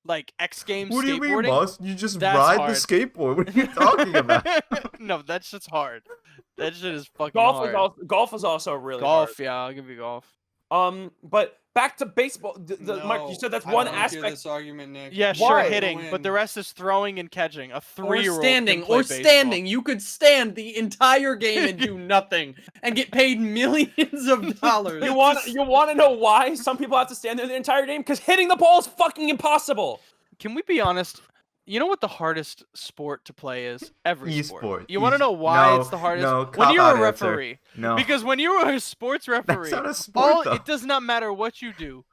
like X Games what do you mean, skateboarding. Moss? You just That's ride hard. the skateboard. What are you talking about? No, that shit's hard. That shit is fucking golf hard. golf is also really Golf, yeah, I'll give you golf. hard. But back to baseball. Mark, you No, said that's I one don't wanna hear aspect. This argument, Nick. Yeah, Why? sure, Win. hitting, but the rest is throwing and catching. A Or three-year-old standing, can play or baseball. standing. You could stand the entire game and do nothing, and get paid millions of dollars. You want to know why some people have to stand there the entire game? Because hitting the ball is fucking impossible. Can we be honest? You know what the hardest sport to play is? Every sport. Esport. You want to know why No, it's the hardest? no, when you're a cop-out answer. referee. No. Because when you're a sports referee, not a sport, though. it does not matter what you do.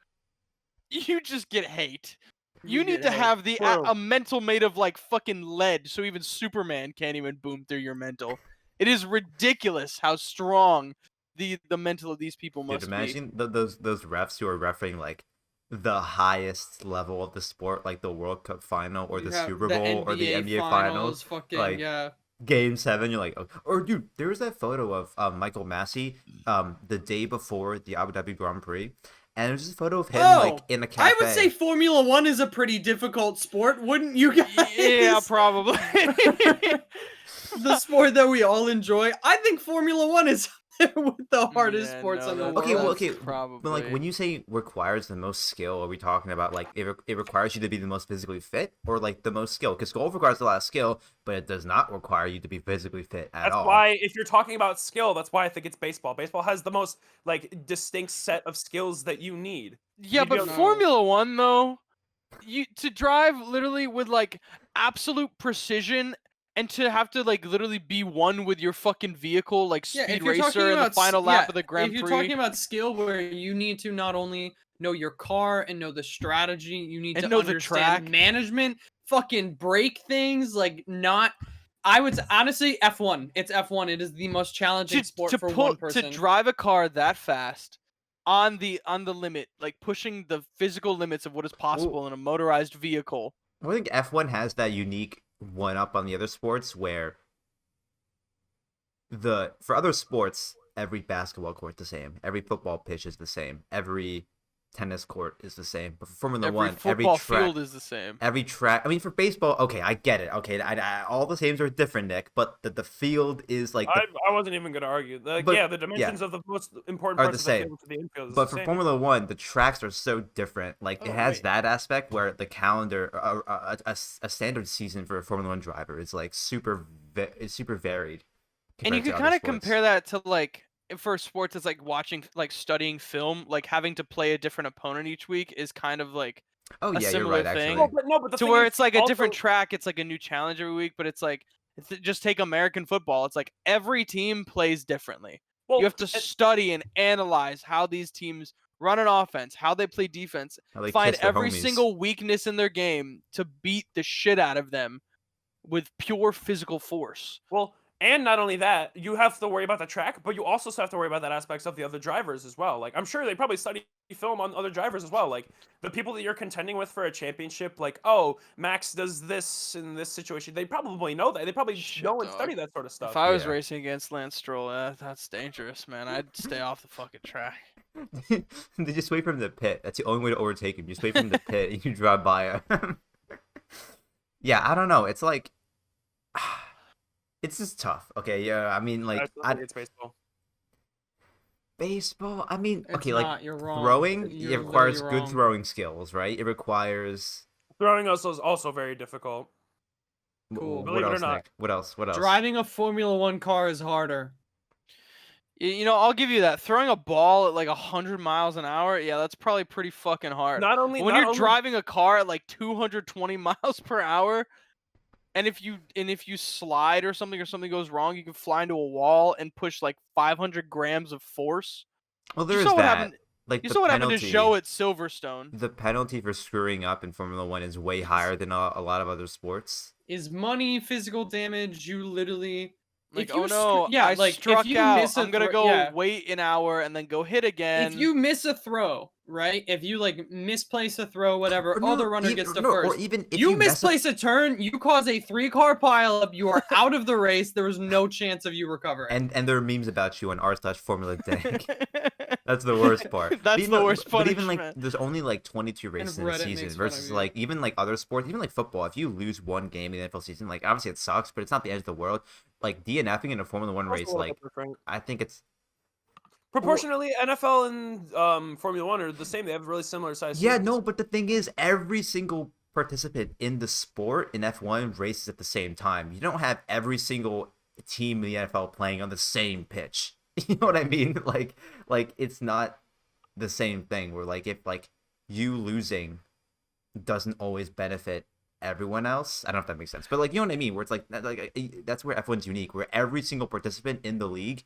You just get hate. You need get to hate. have the True. a mental made of like fucking lead, so even Superman can't even boom through your mental. It is ridiculous how strong the mental of these people Dude, must be. imagine those refs who are refereeing like the highest level of the sport, like the World Cup final or You the have Super Bowl or the NBA finals. Fucking, like, yeah. Game 7, you're like, oh. Or dude, there was that photo of Michael Massey, the day before the Abu Dhabi Grand Prix, and there's a photo of him like in a cafe. I would say Formula One is a pretty difficult sport, wouldn't you guys? Yeah, probably. The sport that we all enjoy. I think Formula One is with the hardest Yeah, sports no, in the that's- world. Okay, well, that's okay, probably. but like when you say requires the most skill, are we talking about like it requires you to be the most physically fit, or like the most skill? Because golf requires a lot of skill, but it does not require you to be physically fit at That's all. why, if you're talking about skill, that's why I think it's baseball. Baseball has the most like distinct set of skills that you need. Yeah, You'd be but able- No. Formula One though, you to drive literally with like absolute precision and to have to like literally be one with your fucking vehicle, like Yeah, Speed if you're talking Racer in the about final lap of the Grand if you're Prix, talking about skill where you need to not only know your car and know the strategy, you need And to know the understand track. management, fucking break things, like not. I would honestly F1. It's F1. It is the most challenging sport for one to person. drive a car that fast on the limit, like pushing the physical limits of what is possible in a motorized vehicle. I think F1 has that unique one up on the other sports where for other sports, every basketball court is the same, every football pitch is the same, every tennis court is the same. But for Formula Every One, football field is the same. every track. I mean, for baseball, okay, I get it. Okay, all the teams are different, Nick, but the field is like. I wasn't even gonna argue. Like, But- yeah, the dimensions of the most important Are parts the of the same. field to the infield is But the for same. Formula One, the tracks are so different. Like Oh, it has right. that aspect where the calendar, a standard season for a Formula One driver is like is super varied. And you compared could to kind other of sports. compare that to like for sports, it's like watching, like studying film, like having to play a different opponent each week is kind of like Oh a yeah, you're similar right. thing. Actually, No, but the to thing where is, it's like a different also- track, it's like a new challenge every week, but it's like just take American football. It's like every team plays differently. well, You have to and- study and analyze how these teams run an offense, how they play defense, How they find kiss their every homies. single weakness in their game to beat the shit out of them with pure physical force. Well, and not only that, you have to worry about the track, but you also have to worry about that aspects of the other drivers as well. Like, I'm sure they probably study film on other drivers as well. Like, the people that you're contending with for a championship, like, oh, Max does this in this situation. They probably know that. They probably Shit, know and dog. study that sort of stuff. If I was Yeah. racing against Lance Stroll, that's dangerous, man. I'd stay off the fucking track. They just wait for him to pit. That's the only way to overtake him. Just wait for him to pit and you drive by him. Yeah, I don't know. It's like it's just tough. Okay, yeah. I mean, like, I still think it's baseball. baseball. I mean, It's okay, not, like you're wrong. throwing. You're It requires literally good wrong. throwing skills, right? It requires. Throwing also is also very difficult. Cool. What Believe it or else, not. Nick? What else? What else? Driving a Formula One car is harder. You know, I'll give you that. Throwing a ball at like 100 miles an hour, yeah, that's probably pretty fucking hard. Not only When not you're only- driving a car at like 220 miles per hour, and if you slide or something goes wrong, you can fly into a wall and push like 500 grams of force. Well, You there is saw what that. happened- Like You the saw what happened to penalty. Joe at Silverstone. The penalty for screwing up in Formula One is way higher than a lot of other sports. Is money, physical damage? You literally Like, if you oh no, yeah, I like struck if you out. miss a I'm gonna thro- go yeah. wait an hour and then go hit again. If you miss a throw, right? If you like misplace a throw, whatever, Or no, other runner even- gets to no, first. Or even if You mess up- misplace a turn, you cause a 3-car pileup. You are out of the race. There was no chance of you recovering. and there are memes about you on r/Formula Dank. That's the worst part. But That's even the though- worst But even punishment. like, there's only like 22 races in a Reddit season makes fun of versus you. like even like other sports, even like football. If you lose one game in the NFL season, like obviously it sucks, but it's not the end of the world. Like DNFing in a Formula One also a race, little like bit different. I think it's Proportionally, NFL and Formula One are the same. They have really similar size. yeah, seasons. no. But the thing is, every single participant in the sport in F1 races at the same time. You don't have every single team in the NFL playing on the same pitch. You know what I mean? Like it's not the same thing. Where like if like you losing doesn't always benefit everyone else. I don't know if that makes sense, but like you know what I mean. Where it's like that's where F1's unique. Where every single participant in the league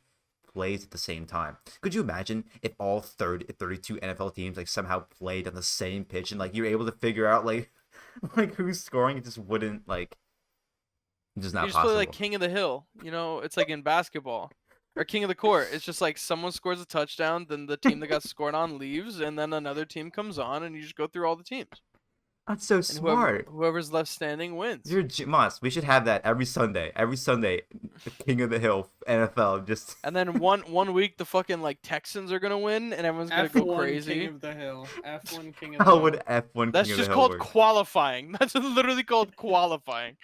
plays at the same time. Could you imagine if all 32 NFL teams like somehow played on the same pitch and like you're able to figure out like who's scoring? It just wouldn't like just not You just possible. play like King of the Hill. You know, it's like in basketball. Or King of the Court. It's just like someone scores a touchdown, then the team that got scored on leaves, and then another team comes on, and you just go through all the teams. That's so And smart. whoever's left standing wins. You're Moss. We should have that every Sunday. Every Sunday, the King of the Hill NFL. Just And then one week the fucking like Texans are gonna win, and everyone's gonna go F1 crazy. King of the Hill. F1 King of the how Hill. would F1 That's King just of the Hill called work? qualifying. That's literally called qualifying.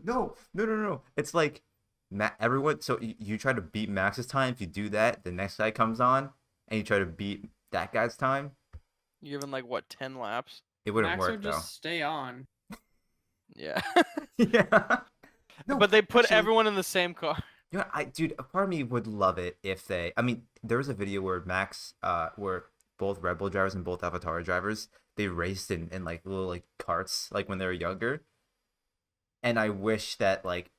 No. It's like everyone. So you try to beat Max's time. If you do that, the next guy comes on, and you try to beat that guy's time. You given like what 10 laps? It wouldn't Max work would though. just stay on. Yeah. Yeah. No, but they put actually, everyone in the same car. You know, dude, a part of me would love it if they. I mean, there was a video where where both Red Bull drivers and both AlphaTauri drivers, they raced in like little like carts, like when they were younger. And I wish that like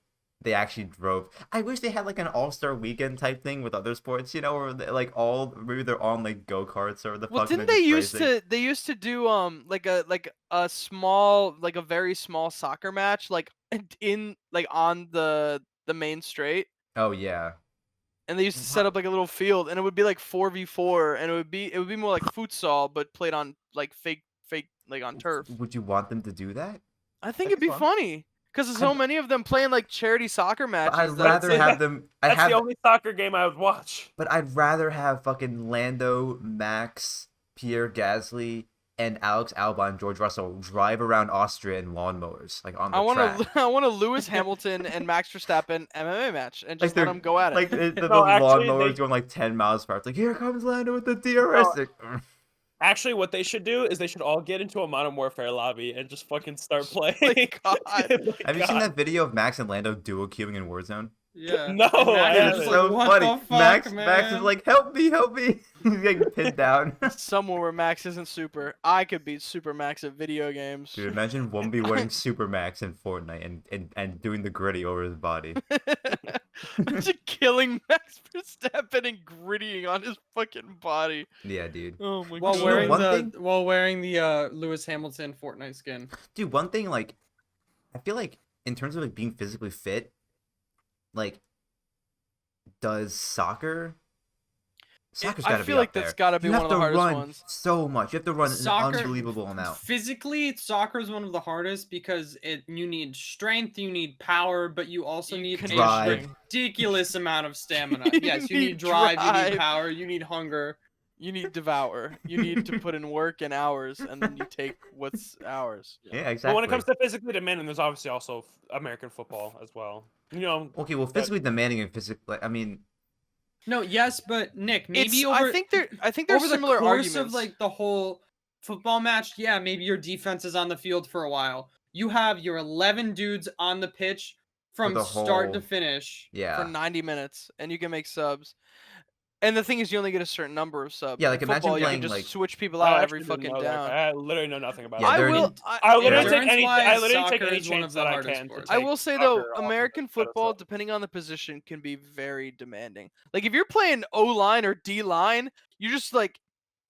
they actually drove. I wish they had like an all-star weekend type thing with other sports, you know, or like maybe they're on like go-karts or the Well, fuck. And didn't they're they just used racing. to do like a small like a very small soccer match like in like on the main straight, Oh yeah. and they used to set up like a little field, and it would be like 4v4, and it would be more like futsal but played on like fake like on turf. Would you want them to do that? I think That'd it'd be be fun. funny because there's so many of them playing like charity soccer But matches. I'd that rather it's like- have them. That's the only soccer game I would watch. But I'd rather have fucking Lando, Max, Pierre Gasly, and Alex Albon and George Russell drive around Austria in lawnmowers, like on the track. I want a Lewis Hamilton and Max Verstappen MMA match, and just let them go at it. Like the No, actually, lawnmowers going like 10 miles per hour. It's like, here comes Lando with the DRS. Actually, what they should do is they should all get into a Modern Warfare lobby and just fucking start playing. God. Have you seen that video of Max and Lando duo queuing in Warzone? Yeah. No, And Max I is haven't. It's just so like, what funny. the fuck, Max is man? like, help me. He's getting pinned down. Somewhere where Max isn't super. I could beat Super Max at video games. Dude, imagine 1v1ing Super Max in Fortnite and doing the gritty over his body. Just killing Max Verstappen and grittying on his fucking body. Yeah, dude. Oh my While god. wearing one the thing- Lewis Hamilton Fortnite skin. Dude, one thing, like, I feel like in terms of like being physically fit, like, does soccer's I gotta be feel like up there. that's gotta be You one have of the to hardest run ones. so much. You have to run Soccer- an unbelievable amount. Physically, soccer is one of the hardest because you need strength, you need power, but you also You need can a drive. ridiculous amount of stamina. You Yes, you need need drive, you drive. need power, you need hunger. You need devour. You need to put in work and hours, and then you take what's ours. Yeah, exactly. But when it comes to physically demanding, there's obviously also American football as well. You know, okay, well, physically demanding and physically, I mean, No, yes, but Nick, maybe It's- I think there's over similar the course arguments. of like the whole football match, yeah, maybe your defense is on the field for a while. You have your 11 dudes on the pitch from the start to whole- finish. yeah. for 90 minutes, and you can make subs. And the thing is, you only get a certain number of subs. Yeah, In like, imagine football, you playing, can just like- switch people I out every actually didn't fucking know that. down. I literally know nothing about Yeah, that. I they're- will. I literally take Endurance any. wise, I literally take soccer any is one chance of the that I hardest can. to sports. I take will say though, soccer off of American the football, pedestal. depending on the position, can be very demanding. Like if you're playing O line or D line, you just like,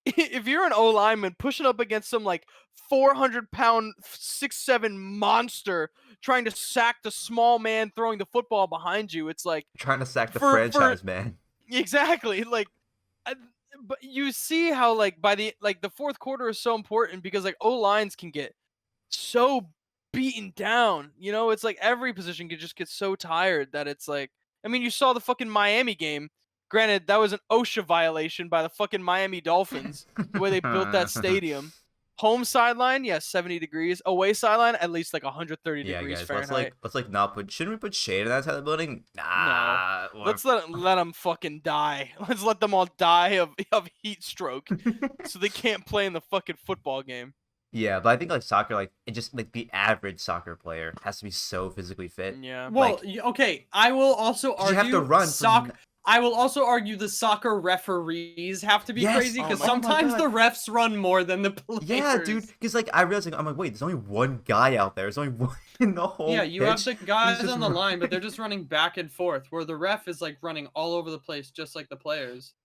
if you're an O lineman pushing up against some like 400-pound 6'7" monster trying to sack the small man throwing the football behind you, it's like trying to sack the for- franchise, man. exactly like. But you see how like by the fourth quarter is so important because like O lines can get so beaten down. You know, it's like every position could just get so tired that it's like, I mean, you saw the fucking Miami game. Granted, that was an OSHA violation by the fucking Miami Dolphins, the way they built that stadium. Home sideline, yeah, 70 degrees. Away sideline, at least like 130 Yeah, degrees guys, Fahrenheit. let's not put. Shouldn't we put shade in that side of the building? Nah. Let's let them fucking die. Let's let them all die of heat stroke, so they can't play in the fucking football game. Yeah, but I think like soccer, like it just like the average soccer player has to be so physically fit. Yeah. Well, Like- okay, I will also 'Cause argue you have to run. soccer. I will also argue the soccer referees have to be Yes, crazy oh because my sometimes God. the refs run more than the players. Yeah, dude. Because like I realized, like, I'm like, wait, there's only one guy out there. There's only one in the whole. Yeah, you have pitch. the guys just on the run- line, but they're just running back and forth, where the ref is like running all over the place, just like the players.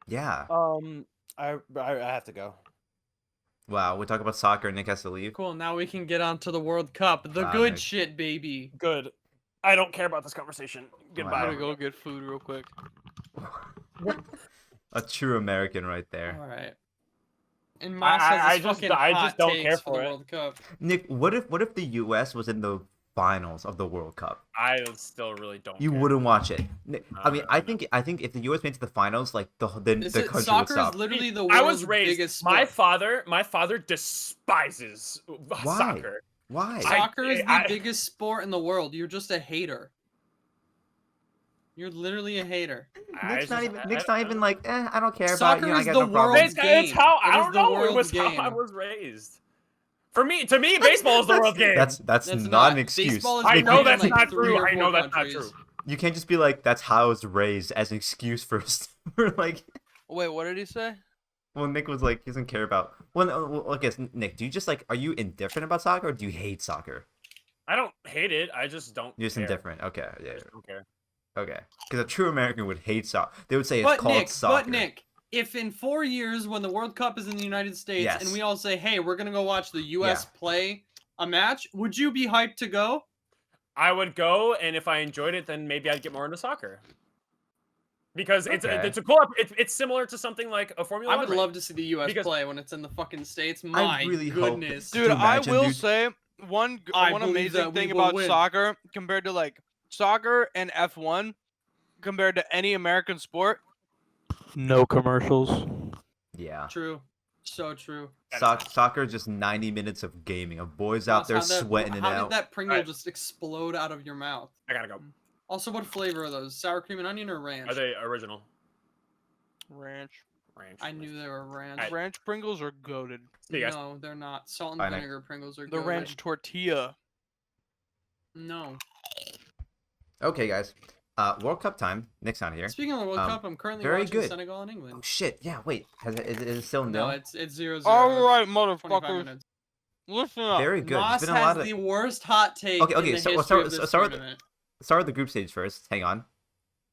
Yeah. I have to go. Wow. We talk about soccer, and Nick has to leave. Cool. Now we can get on to the World Cup, the Wow, good Nick. shit, baby. Good. I don't care about this conversation. Goodbye. I'm Wow. gonna go get food real quick. A true American right there. All right. And Moss has I his just- fucking I hot just don't takes care for the for it. World Cup. Nick, what if the U.S. was in the finals of the World Cup? I still really don't. You care. wouldn't watch it. I mean, I no. think if the U.S. made it to the finals, like the country would Soccer stop. is literally the I world's was raised. biggest My sport. father despises Why? soccer. Why? I- Soccer is the I- biggest sport in the world. You're just a hater. You're literally a hater. Nick's not even like, I don't care Soccer about you. I is got the no problem. world's It's how game. I It is don't the know. It world's was how I game. was raised. To me, baseball is the world's game. That's That's not not. an excuse. Baseball is I Nick, know you- that's like not 3 true. or I know 4 that's not countries. true. You can't just be like, that's how I was raised as an excuse for like. Wait, what did he say? Well, Nick was like, he doesn't care about. Well, I guess Nick, do you just like, are you indifferent about soccer, or do you hate soccer? I don't hate it. I just don't. You're just care. indifferent. Okay, I yeah, just don't care. okay. Because a true American would hate soccer. They would say it's But called Nick, soccer. if in 4 years when the World Cup is in the United States Yes. and we all say, "Hey, we're gonna go watch the U.S. Yeah. play a match," would you be hyped to go? I would go, and if I enjoyed it, then maybe I'd get more into soccer. Because it's Okay. a cool. It's similar to something like a Formula I 1 would race. love to see the U.S. Because- play when it's in the fucking states. My really hope- goodness, Dude, Dude, you imagine, I will dude? say one I one believe amazing that we thing will about win. soccer compared to like soccer and F1 compared to any American sport. No commercials. Yeah. true, so true. Soccer is just 90 minutes of gaming, of boys out there How'd that- sweating it How out. did that Pringle Alright. just explode out of your mouth? I gotta go. Also, what flavor are those? Sour cream and onion or ranch? Are they original? Ranch. Ranch. I knew they were ranch. Alright. Ranch Pringles are goaded. See you guys. No, they're not. Salt and Bye, Nick. vinegar Pringles are The good. ranch tortilla. No. Okay, guys. World Cup time. Nick's not here. Speaking of the World Um, Cup, I'm currently very watching good. Senegal and Oh England. shit! Yeah, wait. Is it still No, nil? it's 0-0. All right, 25 motherfuckers. minutes. Listen up. Very good. Moss There's been a has lot of. the worst hot take Okay, in the so we'll history start- of so this start with- tournament. Start with the group stage first. Hang on.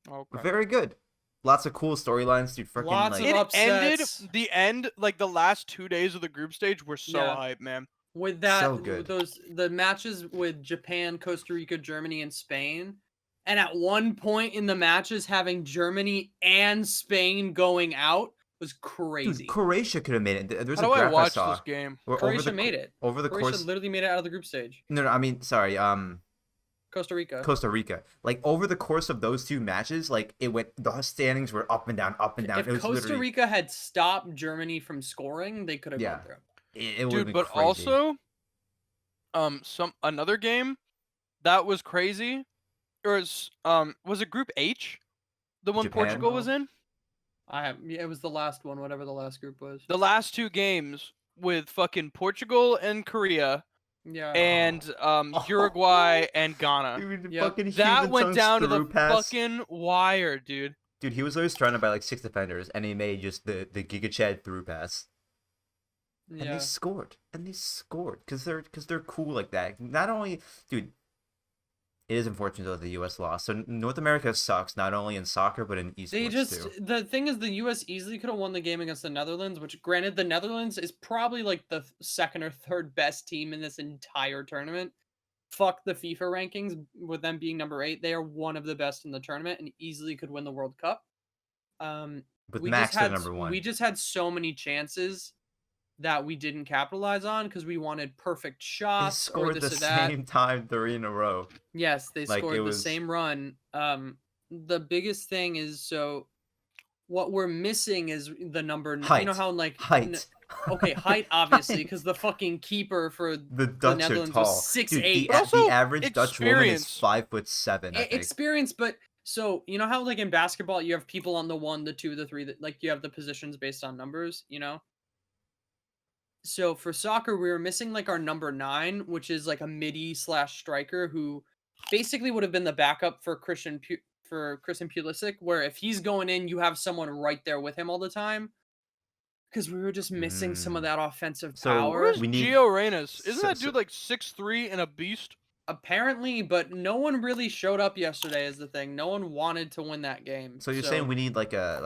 Okay. Very good. Lots of cool storylines, dude. Freaking Lots like. of It ended upsets. the end like the last 2 days of the group stage were so Yeah. hype, man. With that, So good. the matches with Japan, Costa Rica, Germany, and Spain, and at one point in the matches having Germany and Spain going out was crazy. Dude, Croatia could have made it. There's How a do I graph watch saw this game? where Croatia made it. over the Croatia course. literally made it out of the group stage. No, I mean, sorry. Costa Rica. Costa Rica. Like over the course of those two matches, like it went. The standings were up and down, up and down. If It was Costa literally. Rica had stopped Germany from scoring, they could have Yeah. gone through. It would Dude, but also another game that was crazy was it Group H? The one Japan? Portugal was in? Yeah, it was the last one, whatever the last group was. The last 2 games with fucking Portugal and Korea Yeah. and Uruguay and Ghana. Dude, Yep. fucking That Human went Song's down to the through pass. fucking wire, dude. Dude, he was always surrounded by like 6 defenders, and he made just the Giga Chad through pass, and yeah. they scored, because they're cool like that. Not only, dude, it is unfortunate that the U.S. lost. So North America sucks not only in soccer but in esports They just too. the thing is the U.S. easily could have won the game against the Netherlands, which granted the Netherlands is probably like the second or third best team in this entire tournament. Fuck the FIFA rankings with them being number 8. They are one of the best in the tournament and easily could win the World Cup. With we Max just had the number 1. we just had so many chances that we didn't capitalize on because we wanted perfect They shots or scored this the or that. same time 3 in a row. Yes, they Like, scored it the was- same run. The biggest thing is what we're missing is the number. You know Height. how like Height. okay, height obviously because the fucking keeper for The Dutch are Netherlands tall. was 6'8". Dude, But also the average Dutch woman is experience. 5'7". I think. experience, but so you know how like in basketball you have people on the 1, the 2, the 3 that like you have the positions based on numbers, you know. So for soccer, we were missing like our number 9, which is like a midi / striker who basically would have been the backup for Christian Pulisic, where if he's going in, you have someone right there with him all the time. Because we were just missing some of that offensive So, power. Where's We need- Gio Reynas? Isn't so- that dude like 6'3" and a beast? Apparently, but no one really showed up yesterday is the thing. No one wanted to win that game. So you're saying we need like a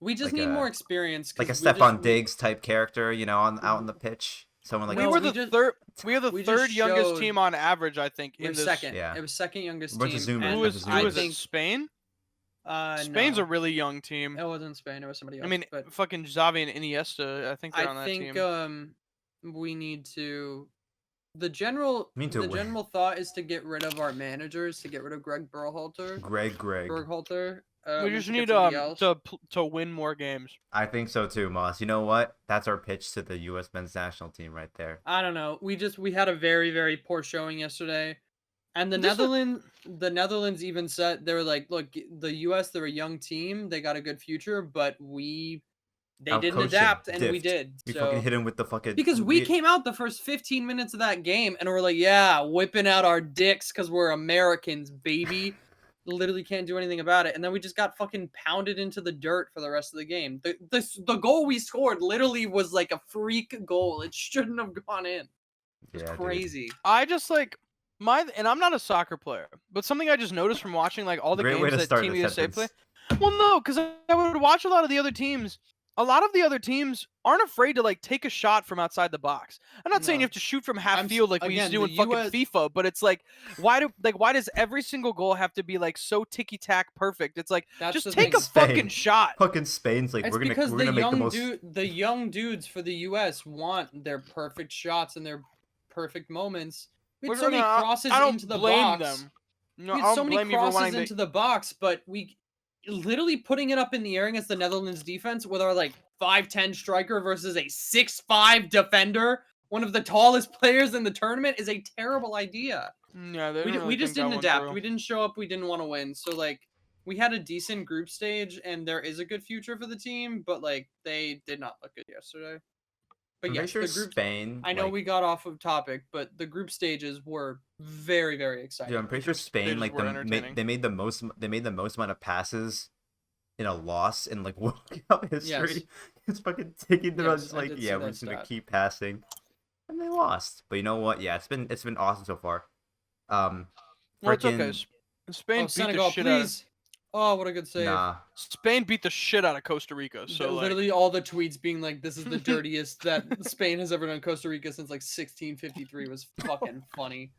we just like need a- more experience. like a 'cause we Stephon just- Diggs type character, you know, out on the pitch. Someone like we No, were we the just- third. We are the we just third youngest showed- team on average, I think. We're In this, second. Yeah. It was second youngest Bunch team. of Zoomers, and Who bunch is of who I is it? think Spain? no, Spain's a really young team. It wasn't Spain. It was somebody else. I mean, but fucking Xavi and Iniesta. I think they're on I that think team. we need to. The general Me too. thought is to get rid of our managers, to get rid of Greg Berhalter. Greg. Berhalter. We just to need get somebody else. to win more games. I think so too, Moss. You know what? That's our pitch to the U.S. men's national team right there. I don't know. We had a very, very poor showing yesterday. And This is- the Netherlands even said they were like, look, the U.S. they're a young team, they got a good future, but they didn't Outcoached adapt, him, and we diffed. did. We So fucking hit him with the fucking. because we came out the first 15 minutes of that game and we're like, yeah, whipping out our dicks because we're Americans, baby. Literally can't do anything about it. And then we just got fucking pounded into the dirt for the rest of the game. The goal we scored literally was like a freak goal. It shouldn't have gone in. It's Yeah, dude. crazy. I just like and I'm not a soccer player, but something I just noticed from watching like all the Great way games to that start Team the USA play. sentence. Well, no, because I would watch a lot of the other teams. A lot of the other teams aren't afraid to like take a shot from outside the box. I'm not saying you No. have to shoot from half I'm s- field like we used to again, do in the fucking US FIFA, but it's like why does every single goal have to be like so ticky tack perfect? It's like That's just the take thing. a fucking Spain. shot. Fucking Spain's like It's we're because gonna make the most. the young dudes for the US want their perfect shots and their perfect moments. We had We're so many gonna- crosses I don't into the blame box. them. No, We I had so don't many blame you for crosses wanting to. into the box, but we literally putting it up in the air against the Netherlands defense with our like 5'10" striker versus a 6'5" defender, one of the tallest players in the tournament, is a terrible idea. Yeah, they We, didn't we really just think that didn't one adapt. through. We didn't show up. We didn't want to win. So like we had a decent group stage and there is a good future for the team, but like they did not look good yesterday. But I'm yes, pretty the sure group. Spain. I know like, we got off of topic, but the group stages were very, very exciting. Dude, I'm pretty sure Spain just like were entertaining. they made the most amount of passes in a loss in like World Cup history. Yes. It's fucking taking them out Yes, just I like did see yeah, we're that just gonna stat. keep passing, and they lost. But you know what? Yeah, it's been awesome so far. Well, it's okay. Frickin- Spain Oh, beat Senegal, the shit out of please. Oh, what a good save. Nah, Spain beat the shit out of Costa Rica. So like, Literally all the tweets being like, this is the dirtiest that Spain has ever done Costa Rica since like 1653 was fucking funny.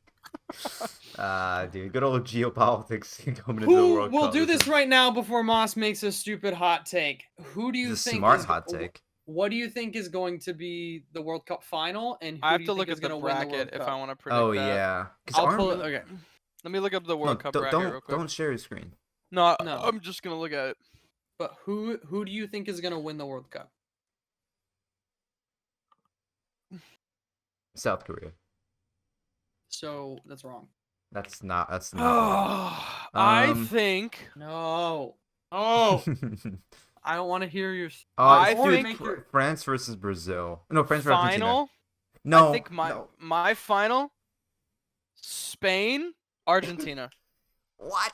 dude, good old geopolitics coming into the Who World will Cup. do This this is- right now before Moss makes a stupid hot take? Who do you This is a think smart is hot take. What do you think is going to be the World Cup final, and who I have do you to think look is at the going to win the bracket World if Cup? I want to predict Oh that. yeah, 'cause I'll aren't pull we- it. Okay, let me look up the No, World Cup don't bracket real quick. don't share your screen. No, No. I'm just gonna look at it. But who do you think is going to win the World Cup? South Korea. So that's wrong. That's not. I Um, think. No. Oh, I don't want to hear your. I dude, think France versus Brazil. No, France versus Argentina. final. No, I think no. my final. Spain, Argentina. What?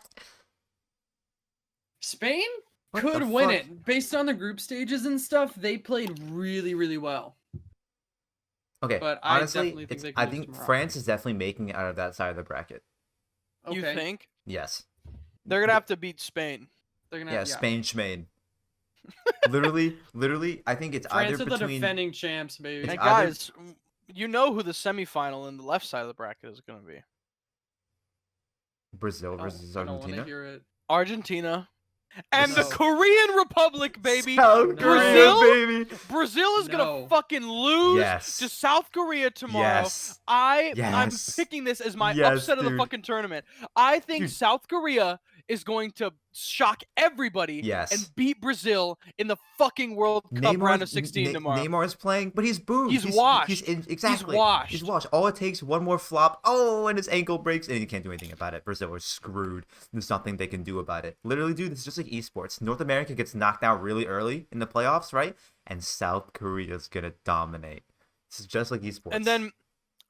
Spain What could the win fuck? it based on the group stages and stuff. They played really, really well. Okay, But I honestly, definitely think they could I lose think tomorrow. France is definitely making it out of that side of the bracket. Okay. You think Yes. they're gonna have to beat Spain? They're gonna Yeah, have, Spain, Schmain. literally, I think it's France either are the between. defending champs, baby. It's And either- guys, you know who the semifinal in the left side of the bracket is gonna be? Brazil versus I don't want to Argentina. hear it. Argentina and the No. Korean Republic, baby. South No. Korea, Brazil? baby. Brazil is No. gonna fucking lose Yes. to South Korea tomorrow. Yes. I'm Yes. picking this as my Yes, upset of the dude. fucking tournament. I think Dude. South Korea is going to shock everybody Yes. and beat Brazil in the fucking World Cup round of 16 tomorrow. Neymar's playing, but he's boomed. He's washed. Exactly. washed. He's washed. All it takes one more flop. Oh, and his ankle breaks, and he can't do anything about it. Brazil is screwed. There's nothing they can do about it. Literally, dude, it's just like esports. North America gets knocked out really early in the playoffs, right? And South Korea's gonna dominate. This is just like esports. And then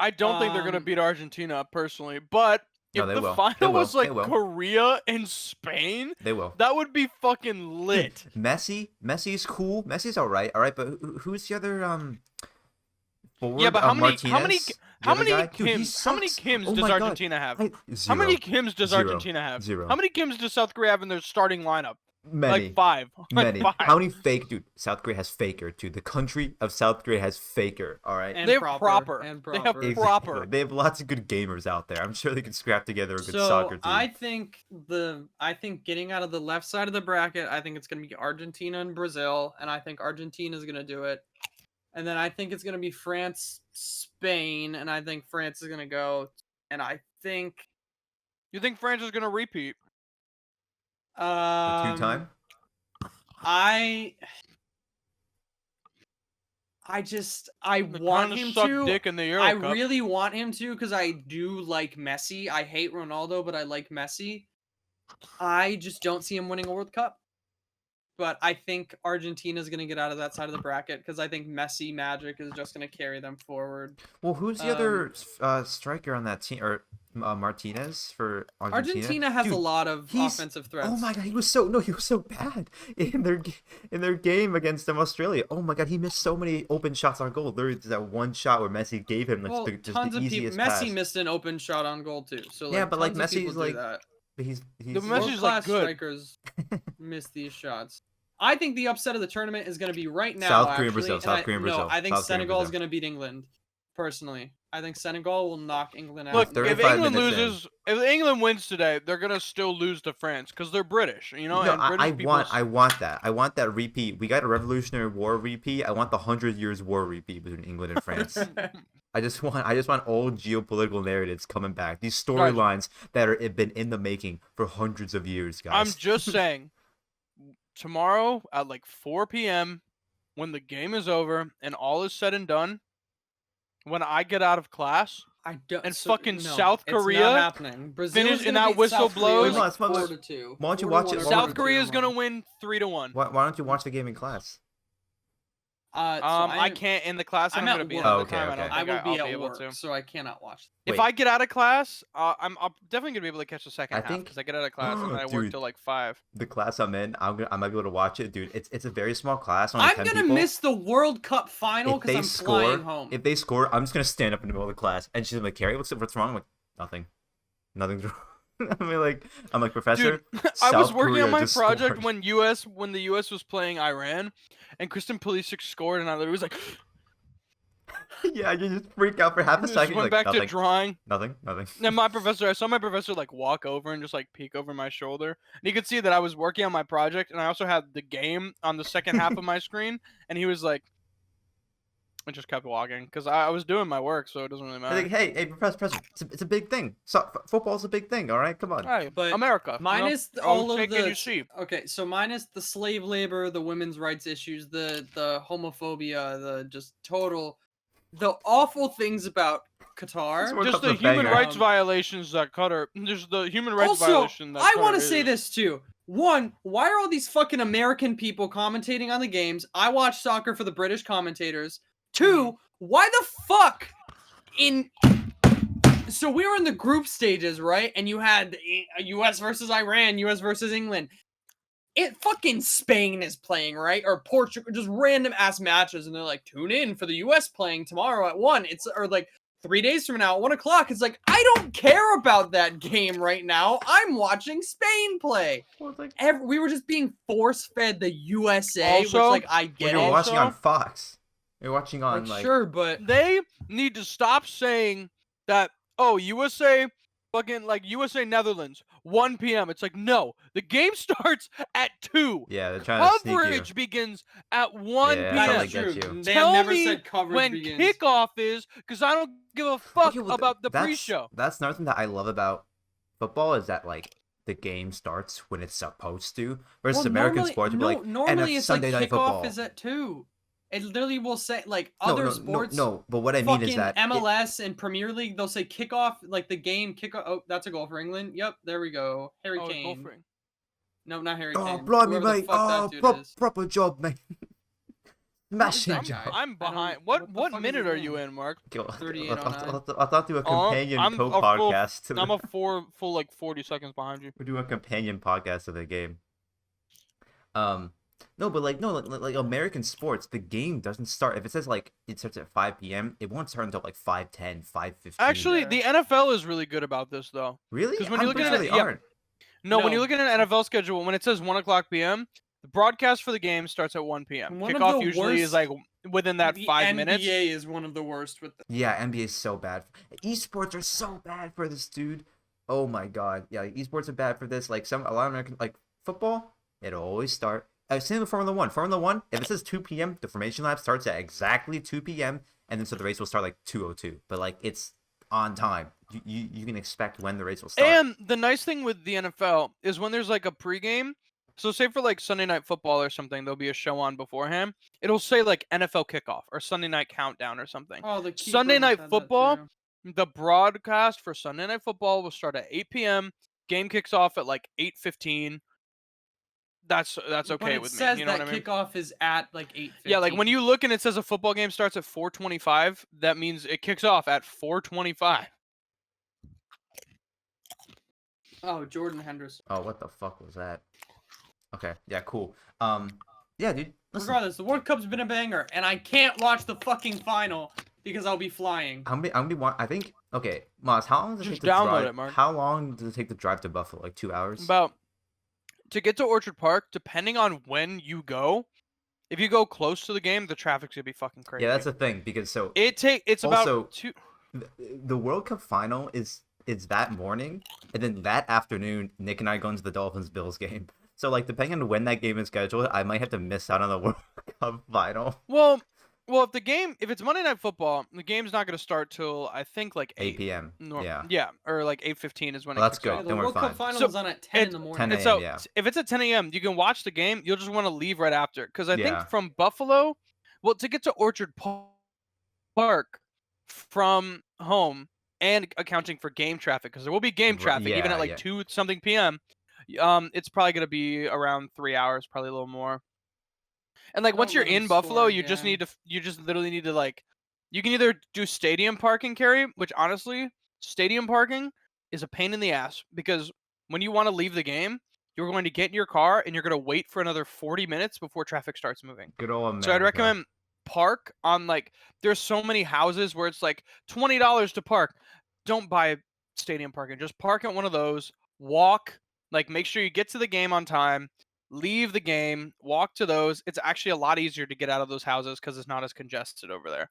I don't think they're going to Um, beat Argentina personally, but No, if they the will. They final will. was like They will. Korea and Spain, they will. that would be fucking lit. Messi's cool. Messi's all right, but who's the other forward? Yeah, but how many Martinez? how The other many guy? Dude, he Kims how many sucks. Kims Oh does my God. Argentina have? How Zero. many Kims does Zero. Argentina have? Zero. How many Kims does South Korea have in their starting lineup? Many. Like five. Like Many. five. How many fake? Dude, South Korea has Faker, dude. The country of South Korea has Faker, all right? And They have proper. proper. And They have proper. Exactly. proper. They have lots of good gamers out there. I'm sure they could scrap together a good So soccer team. I think getting out of the left side of the bracket, I think it's gonna be Argentina and Brazil, and I think Argentina's gonna do it. And then I think it's gonna be France, Spain, and I think France is gonna go. And I think You think France is going to repeat? The um, two-time? I I They want kinda him suck to. dick in the Euro I Cup. really want him to because I do like Messi. I hate Ronaldo, but I like Messi. I just don't see him winning a World Cup. But I think Argentina's going to get out of that side of the bracket because I think Messi magic is just going to carry them forward. Well, who's the other striker on that team? Or Martinez for Argentina? Argentina has Dude, a lot of he's- offensive threats. Oh my god, he was so bad in their game against Australia. Oh my god, he missed so many open shots on goal. There's that one shot where Messi gave him Well, just tons the of people. easiest Messi pass. missed an open shot on goal too. So Yeah, like, but, like, tons of people Messi's, do like, that. He's The Messi's, like, World-class good. strikers miss these shots. I think the upset of the tournament is going to be right now. South Korea, actually, Brazil, and South I- Korea, No, Brazil, I think South Korea, Senegal is Brazil. going to beat England. Personally, I think Senegal will knock England out. Look, in the if 35 England minutes in. loses, if England wins today, they're gonna still lose to France because they're British, you know. No, and British I people want that. I want that repeat. We got a Revolutionary War repeat. I want the 100 Years War repeat between England and France. I just want old geopolitical narratives coming back. These storylines that have been in the making for hundreds of years, guys. I'm just saying, tomorrow at like 4 p.m., when the game is over and all is said and done, when I get out of class, I don't. And so- fucking no, South it's not Korea happening. Brazil finish is and gonna that beat whistle South Korea blows- like Wait, 4-2. why don't you 4-1 watch it- or South 4-2 Korea is gonna tomorrow. win 3-1. Why don't you watch the game in class? So I can't in the class that I'm I'm at gonna be in work. at Oh, the okay, time. okay. I don't I think will be I'll at able work, to. so I cannot watch. If Wait. I get out of class, I'm definitely gonna be able to catch the second I half think- because I get out of class and then I work Dude. till like 5. The class I'm in, I might be able to watch it, dude. It's a very small class. Only I'm 10 gonna people. miss the World Cup final If because they I'm score, flying home. if they score, I'm just gonna stand up in the middle of the class, and she's gonna be like, "Cary, what's wrong?" I'm like, "Nothing, nothing's wrong." I'm like, "Professor." Dude, I was South working Korea on my just project scored." when the U.S. was playing Iran, and Kristen Pulisic scored, and I literally was like, Yeah, you just freak out for half a just second. went You're like, back to nothing, drawing. nothing. And I saw my professor like walk over and just like peek over my shoulder, and he could see that I was working on my project, and I also had the game on the second half of my screen, and he was like, I just kept walking because I was doing my work, so it doesn't really I matter. think, hey, Professor, it's a big thing. So, football's a big thing. All right, come on. Right, But America. you know? minus I'll all of take it you the see. okay, so minus the slave labor, the women's rights issues, the homophobia, the just total, the awful things about Qatar. World Just Cup's the a human banger. rights violations that Qatar. There's the human rights Also, violation that I Qatar want to say is. this too. One, why are all these fucking American people commentating on the games? I watch soccer for the British commentators. Two, why the fuck in so we were in the group stages, right? And you had US versus Iran, US versus England. It fucking Spain is playing, right? Or Portugal, just random ass matches, and they're like, tune in for the US playing tomorrow at 1. It's or like 3 days from now at 1 o'clock. It's like, I don't care about that game right now. I'm watching Spain play. Well, it's like, We were just being force fed the USA, which Also, like I when get you're it. watching on Also- Fox, you're watching on Like, sure, but They need to stop saying that. Oh, USA, fucking like USA Netherlands, 1 p.m. It's like no, the game starts at 2. Yeah, they're trying to sneak you. Coverage begins at 1 Yeah, p.m. totally that's get true. you. They Tell have never me said coverage when begins. kickoff is, because I don't give a fuck Okay, well, about the that's- pre-show. That's another thing that I love about football is that like the game starts when it's supposed to versus Well, American normally- sports. no, Like, normally NF it's Sunday like night kickoff football. is at 2. It literally will say like No, other no, sports. no. But what I mean is Fucking that MLS and Premier League, they'll say kickoff, like the game kickoff. Oh, that's a goal for England. Yep, there we go. Harry Oh, go Kane. for it. No, not Harry Oh, Kane. blimey, Whoever the mate! fuck Oh, that dude is. proper job, mate. Smashing that job. guy? I'm I don't- behind. what What the what fuck is minute his are you name? in, Mark? Go- 3809. I thought do a companion I'm a full- co-podcast. I'm a full like 40 seconds behind you. We're doing a companion podcast of the game. No, but like American sports, the game doesn't start. If it says like it starts at 5 p.m., it won't start until like 5:10, 5:15. Actually, Yeah. the NFL is really good about this though. really? 'cause when you I'm look pretty at sure it- they yeah. aren't. No, when you No. look at an NFL schedule, when it says 1:00 p.m., the broadcast for the game starts at 1 p.m. One of Kickoff the usually is worst- like within that the 5 NBA minutes. is one of the worst with. Yeah, NBA is so bad. Esports are so bad for this, dude. Oh my god. Yeah, like, esports are bad for this. Like a lot of American like football, it'll always start. Same with Formula 1. Formula 1, if it says 2 p.m., the formation lap starts at exactly 2 p.m. and then so the race will start like 2:02. But like it's on time. You can expect when the race will start. And the nice thing with the NFL is when there's like a pregame, So say for like Sunday Night Football or something, there'll be a show on beforehand. It'll say like NFL Kickoff or Sunday Night Countdown or something. Oh, the Keeper Sunday Night had that Football, too. the broadcast for Sunday Night Football will start at 8 p.m. Game kicks off at like 8:15. That's But okay it with me. says You know that what I mean? kickoff is at like 8:15. Yeah, like when you look and it says a football game starts at 4:25, that means it kicks off at 4:25. Oh, Jordan Henderson. Oh, what the fuck was that? Okay, yeah, cool. Yeah, dude. Listen, Regardless, the World Cup's been a banger, and I can't watch the fucking final because I'll be flying. how many I think. Okay, Moz, how long does it Just take to download drive? it, Marc. How long does it take to drive to Buffalo? Like 2 hours? About to get to Orchard Park, depending on when you go, if you go close to the game, the traffic's gonna be fucking crazy. Yeah, that's the thing because it's Also- about two. the World Cup final is that morning, and then that afternoon, Nick and I go into the Dolphins Bills game. So like, depending on when that game is scheduled, I might have to miss out on the World Cup final. Well, if it's Monday Night Football, the game's not gonna start till I think like 8 p.m. Yeah. or like 8:15 is when Well, it that's kicks good. off. Yeah, the then we're World Cup fine. final So, is on at 10 in it's the morning. 10 And a.m., so yeah. if it's at 10 a.m., you can watch the game. You'll just want to leave right after, because I Yeah. think from Buffalo, well, to get to Orchard Park from home and accounting for game traffic, because there will be game Right, traffic even yeah, at like yeah. 2 something p.m. It's probably gonna be around 3 hours, probably a little more. And like once Don't you're let 'em in Buffalo, score you just again. need to you just literally need to like you can either do stadium parking, Cary, which honestly, stadium parking is a pain in the ass, because when you want to leave the game, you're going to get in your car and you're going to wait for another 40 minutes before traffic starts moving. Good old America. So I'd recommend park on like there's so many houses where it's like $20 to park. Don't buy stadium parking. Just park at one of those. Walk, like make sure you get to the game on time. Leave the game, walk to those. It's actually a lot easier to get out of those houses because it's not as congested over there.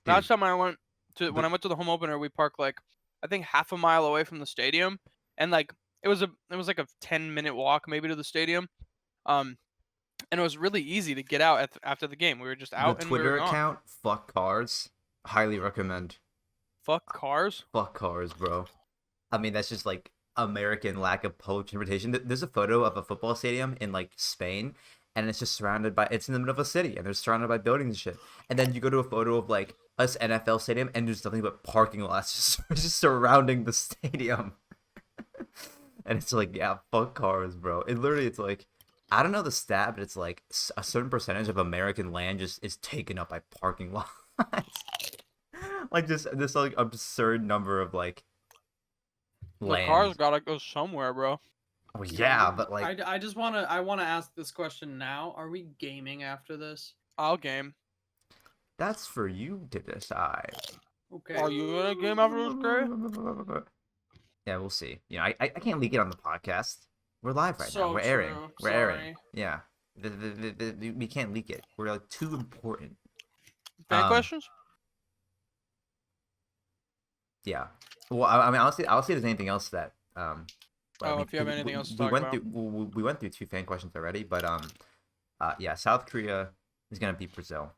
Last time I went to when I went to the home opener, we parked like I think half a mile away from the stadium, and like it was like a 10-minute walk maybe to the stadium. And it was really easy to get out after the game. We were just out the and we Twitter were gone. account, fuck cars. Highly recommend. Fuck cars. Fuck cars, bro. I mean, that's just like American lack of public transportation. There's a photo of a football stadium in like Spain, and it's just surrounded by, it's in the middle of a city, and they're surrounded by buildings and shit. And then you go to a photo of like us NFL stadium, and there's nothing but parking lots just surrounding the stadium. And it's like, yeah, fuck cars, bro. It's like, I don't know the stat, but it's like a certain percentage of American land just is taken up by parking lots. Like this like absurd number of like The land. cars gotta go somewhere, bro. Oh, yeah, but like I just want to ask this question now. Are we gaming after this? I'll game. that's for you to decide. Okay. Are you gonna game after this, Cary? Yeah, we'll see. You know, I can't leak it on the podcast. We're live right now. So We're airing. true. We're airing. Sorry. Yeah. We can't leak it. We're like too important. Fan Um, questions? Yeah. Well, I mean, I'll see if there's anything else that If you have anything else to we talk went about. through we went through 2 fan questions already, but yeah, South Korea is gonna beat Brazil.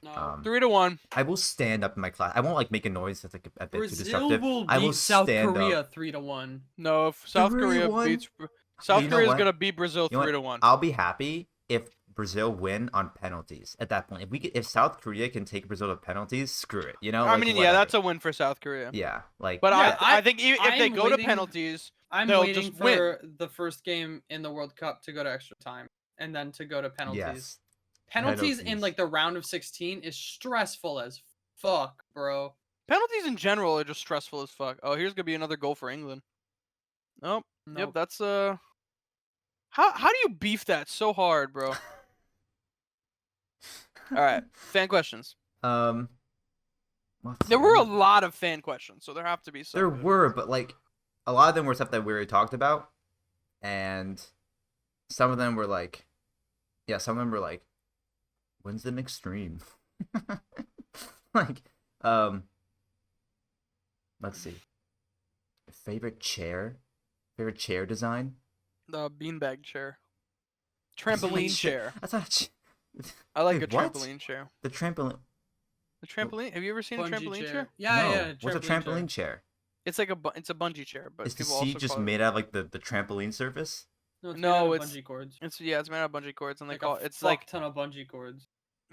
No. 3-1. I will stand up in my class. I won't like make a noise that's like a bit too Brazil disruptive. will I will beat South stand Korea up. 3-1. No, if South Korea 3-1? beats South You know Korea's what? gonna beat Brazil You know what? 3-1. I'll be happy if Brazil win on penalties at that point. If South Korea can take Brazil to penalties, screw it. You know. I Like, mean, yeah, whatever. that's a win for South Korea. Yeah, like. But Yeah, I think if they I'm go to waiting- penalties, I'm They'll waiting just win. for the first game in the World Cup to go to extra time and then to go to penalties. Yes. Penalties in Penalties. like the round of 16 is stressful as fuck, bro. penalties in general are just stressful as fuck. Oh, here's gonna be another goal for England. Nope. Yep, Nope. that's How do you beef that so hard, bro? All right, fan questions. Let's There were a see. lot of fan questions, so there have to be some. There good. were, but like a lot of them were stuff that we already talked about, and some of them were like, yeah, some of them were like, when's the next stream? Like, let's see. Favorite chair design? The beanbag chair. Trampoline chair. I thought I like Wait, a what? trampoline chair. the trampoline. The trampoline. Have you ever seen a Bungee trampoline chair. chair? Yeah, no, yeah. what's a trampoline chair? It's like it's a bungee chair, but Is the people seat also just call it- made out of like the trampoline surface? No, it's No, made out of it's- bungee cords. It's made out of bungee cords, and they Like call a it's fuck like ton of bungee cords.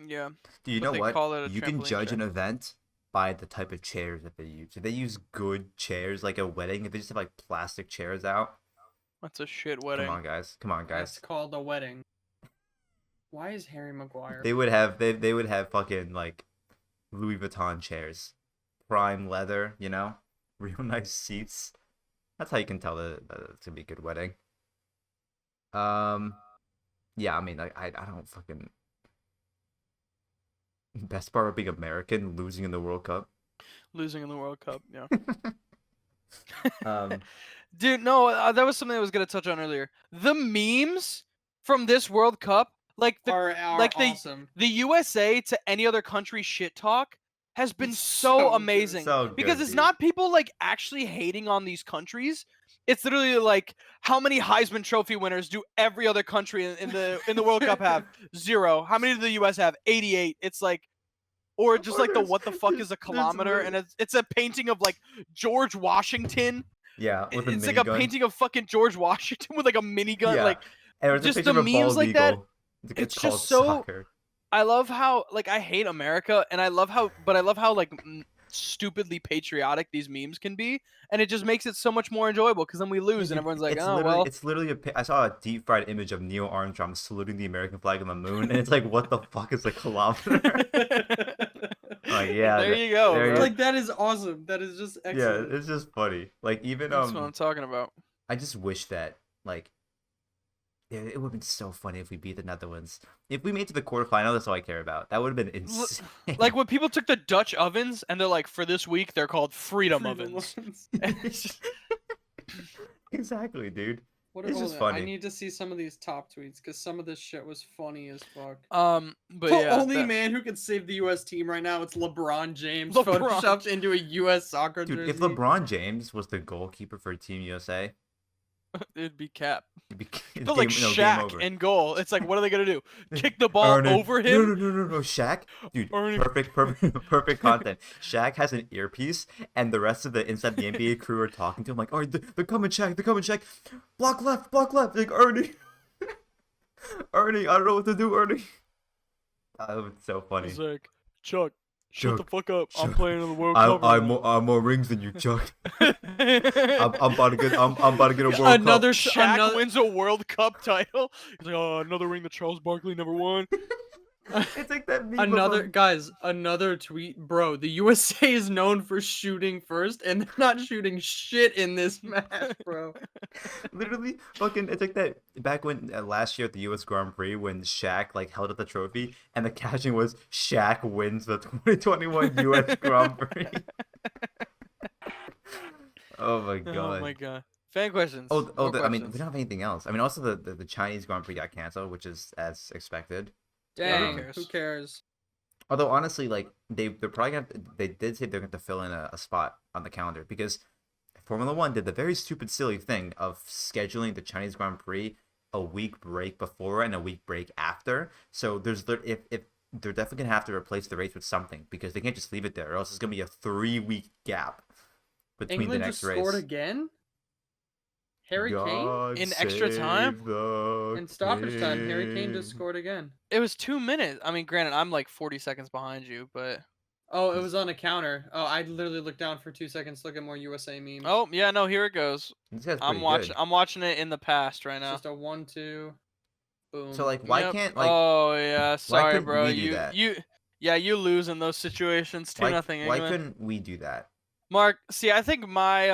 yeah. Do you But know they what? call it a You can trampoline judge an chair. event by the type of chairs that they use. If they use good chairs, like a wedding, if they just have like plastic chairs out, That's a shit wedding. come on, guys, come on, That's guys. called a wedding. Why is Harry Maguire? They would have fucking like Louis Vuitton chairs, prime leather, you know, real nice seats. That's how you can tell that it's gonna be a good wedding. Yeah, I mean, I don't fucking. Best part of being American, losing in the World Cup. Losing in the World Cup, yeah. Um, Dude, no, that was something I was gonna touch on earlier. The memes from this World Cup, like the are like the awesome. the USA to any other country shit talk has been It's so so good. amazing. So Because good, it's dude. not people like actually hating on these countries. It's literally like how many Heisman Trophy winners do every other country in the World Cup have? 0. How many do the US have? 88. It's like, or just Or like the there's- what the fuck there's- is a there's kilometer, literally- and it's a painting of like George Washington. Yeah, with a It's like a minigun. painting of fucking George Washington with like a minigun. Yeah. Like And there's a just picture the of a bald memes like that, eagle. it's called just so- soccer. I love how like I hate America, and I love how like stupidly patriotic these memes can be, and it just makes it so much more enjoyable because then we lose and everyone's like, oh well. It's literally I saw a deep fried image of Neil Armstrong saluting the American flag on the moon, and it's like, what the fuck is a kilometer? Oh yeah, there you go. there bro. you- Like that is awesome. That is just yeah, excellent. it's just funny. Like even That's what I'm talking about. I just wish that like it would have been so funny if we beat the Netherlands. If we made it to the quarterfinal, that's all I care about. That would have been insane. Like when people took the Dutch ovens and they're like, for this week they're called freedom Freedom ovens. ovens. It's just- Exactly, dude. What It's hold just on, funny. I need to see some of these top tweets because some of this shit was funny as fuck. but The yeah, only that- man who could save the U.S. team right now, it's LeBron James, LeBron. photoshopped into a U.S. soccer Dude, jersey. if LeBron James was the goalkeeper for Team USA, it'd be Cap. it'd be But like game Shaq over. in goal, it's like, what are they gonna do? Kick the ball Earn it. over him? No, Shaq, dude, Earn it. perfect content. Shaq has an earpiece, and the rest of the inside the NBA crew are talking to him like, "All right, they're coming, Shaq. They're coming, Shaq. Block left. Like Ernie, Ernie, I don't know what to do, Ernie." That was so funny. He's like, Chuck, shut the Chuck, fuck up. I'm Chuck, playing in the World Cup. I'm more rings than you, Chuck. I'm about to get a World Another Cup. Shaq another- wins a World Cup title. He's like, oh, another ring that Charles Barkley never won. It's like that meme of Another him- guys, another tweet, bro. The USA is known for shooting first, and they're not shooting shit in this match, bro. Literally, fucking, it's like that back when last year at the U.S. Grand Prix when Shaq like held up the trophy and the caption was "Shaq wins the 2021 U.S. Grand Prix." Oh my god. Oh my god. Fan questions. Oh, More I mean, we questions. don't have anything else. I mean, also the Chinese Grand Prix got canceled, which is as expected. Dang, cares? who cares? Although honestly, like they're probably they did say they're going to fill in a spot on the calendar because Formula One did the very stupid, silly thing of scheduling the Chinese Grand Prix a week break before and a week break after. So there's if they're definitely gonna have to replace the race with something because they can't just leave it there, or else it's gonna be a 3-week gap between England the next just race. scored again. Harry Kane God In extra time? save the in stoppage time. Harry Kane just king. scored again. It was 2 minutes. I mean, granted, I'm like 40 seconds behind you, but Oh, it was on a counter. Oh, I literally looked down for 2 seconds, look at more USA memes. oh yeah, no, here it goes. This guy's I'm pretty watching. good. I'm watching it in the past right It's now. just a 1-2. Boom. So like, why Yep. can't like Oh yeah, sorry, couldn't bro. we do that? You lose in those situations. 2-0 why England. couldn't we do that? Mark, see, I think my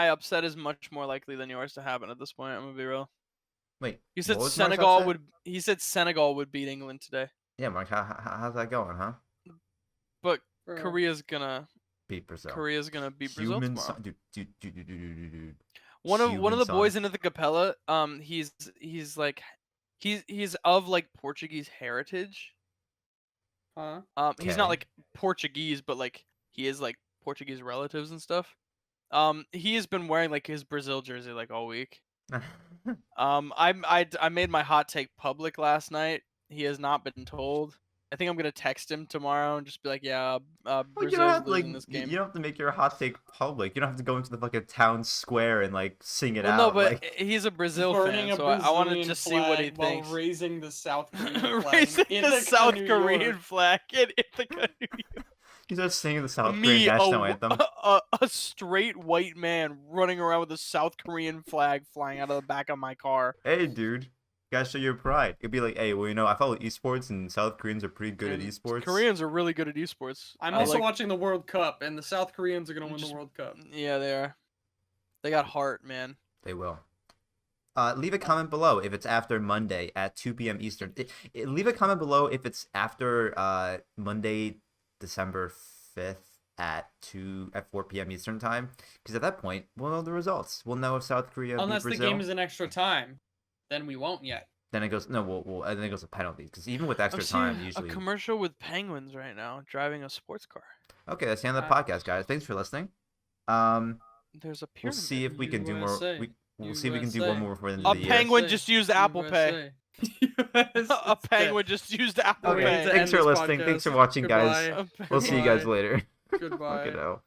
upset is much more likely than yours to happen at this point. I'm gonna be real. Wait, He said what was Mark's Senegal upset? would. He said Senegal would beat England today, Yeah, Mark, how's that going, huh? but Bro. Korea's gonna Beat Brazil. beat Brazil Human tomorrow. son, dude. One of Human the son. boys into the capella, he's like, he's of like Portuguese heritage. Huh? He's Okay. not like Portuguese, but like he is like Portuguese relatives and stuff. He has been wearing like his Brazil jersey like all week. I made my hot take public last night. He has not been told. I think I'm gonna text him tomorrow and just be like, yeah, Well, you don't Brazil's have to, losing this you game. don't have to make your hot take public. You don't have to go into the fucking town square and like sing it Well, out. no, but like, he's a Brazil Burning fan, a so I wanted Brazilian to see what he flag while thinks. raising the South Korean flag Raising in the Ithaca, South New Korean York. flag in Ithaca, New York. he starts singing the South Korean Me, national anthem. a straight white man running around with a South Korean flag flying out of the back of my car. Hey, dude, you gotta show your pride. It'd be like, hey, well, I follow esports, and South Koreans are pretty good at And esports. Koreans are really good at esports. I'm I also like- watching the World Cup, and the South Koreans are gonna win Just- the World Cup. Yeah, they are. They got heart, man. They will. Leave a comment below if it's after Monday at 2 p.m. Eastern. Leave a comment below if it's after Monday, December 5th at 4 p.m. Eastern time. Because at that point, we'll know the results. We'll know if South Korea beat Unless the Brazil. game is in extra time, then we won't yet. Then it goes and then it goes to penalties. Because even with extra I'm seeing time, usually. a commercial with penguins right now driving a sports car. Okay, that's the end of the podcast, guys. Thanks for listening. There's a We'll pyramid. see if we can do more. USA. We'll see if we can do USA. one more before the end A of the year. penguin just used Apple Pay. A penguin just used Apple Okay, Pay. to thanks end for this listening. Thanks for podcast. watching, guys. Goodbye. We'll see you guys Goodbye. later. Goodbye. Fucking hell.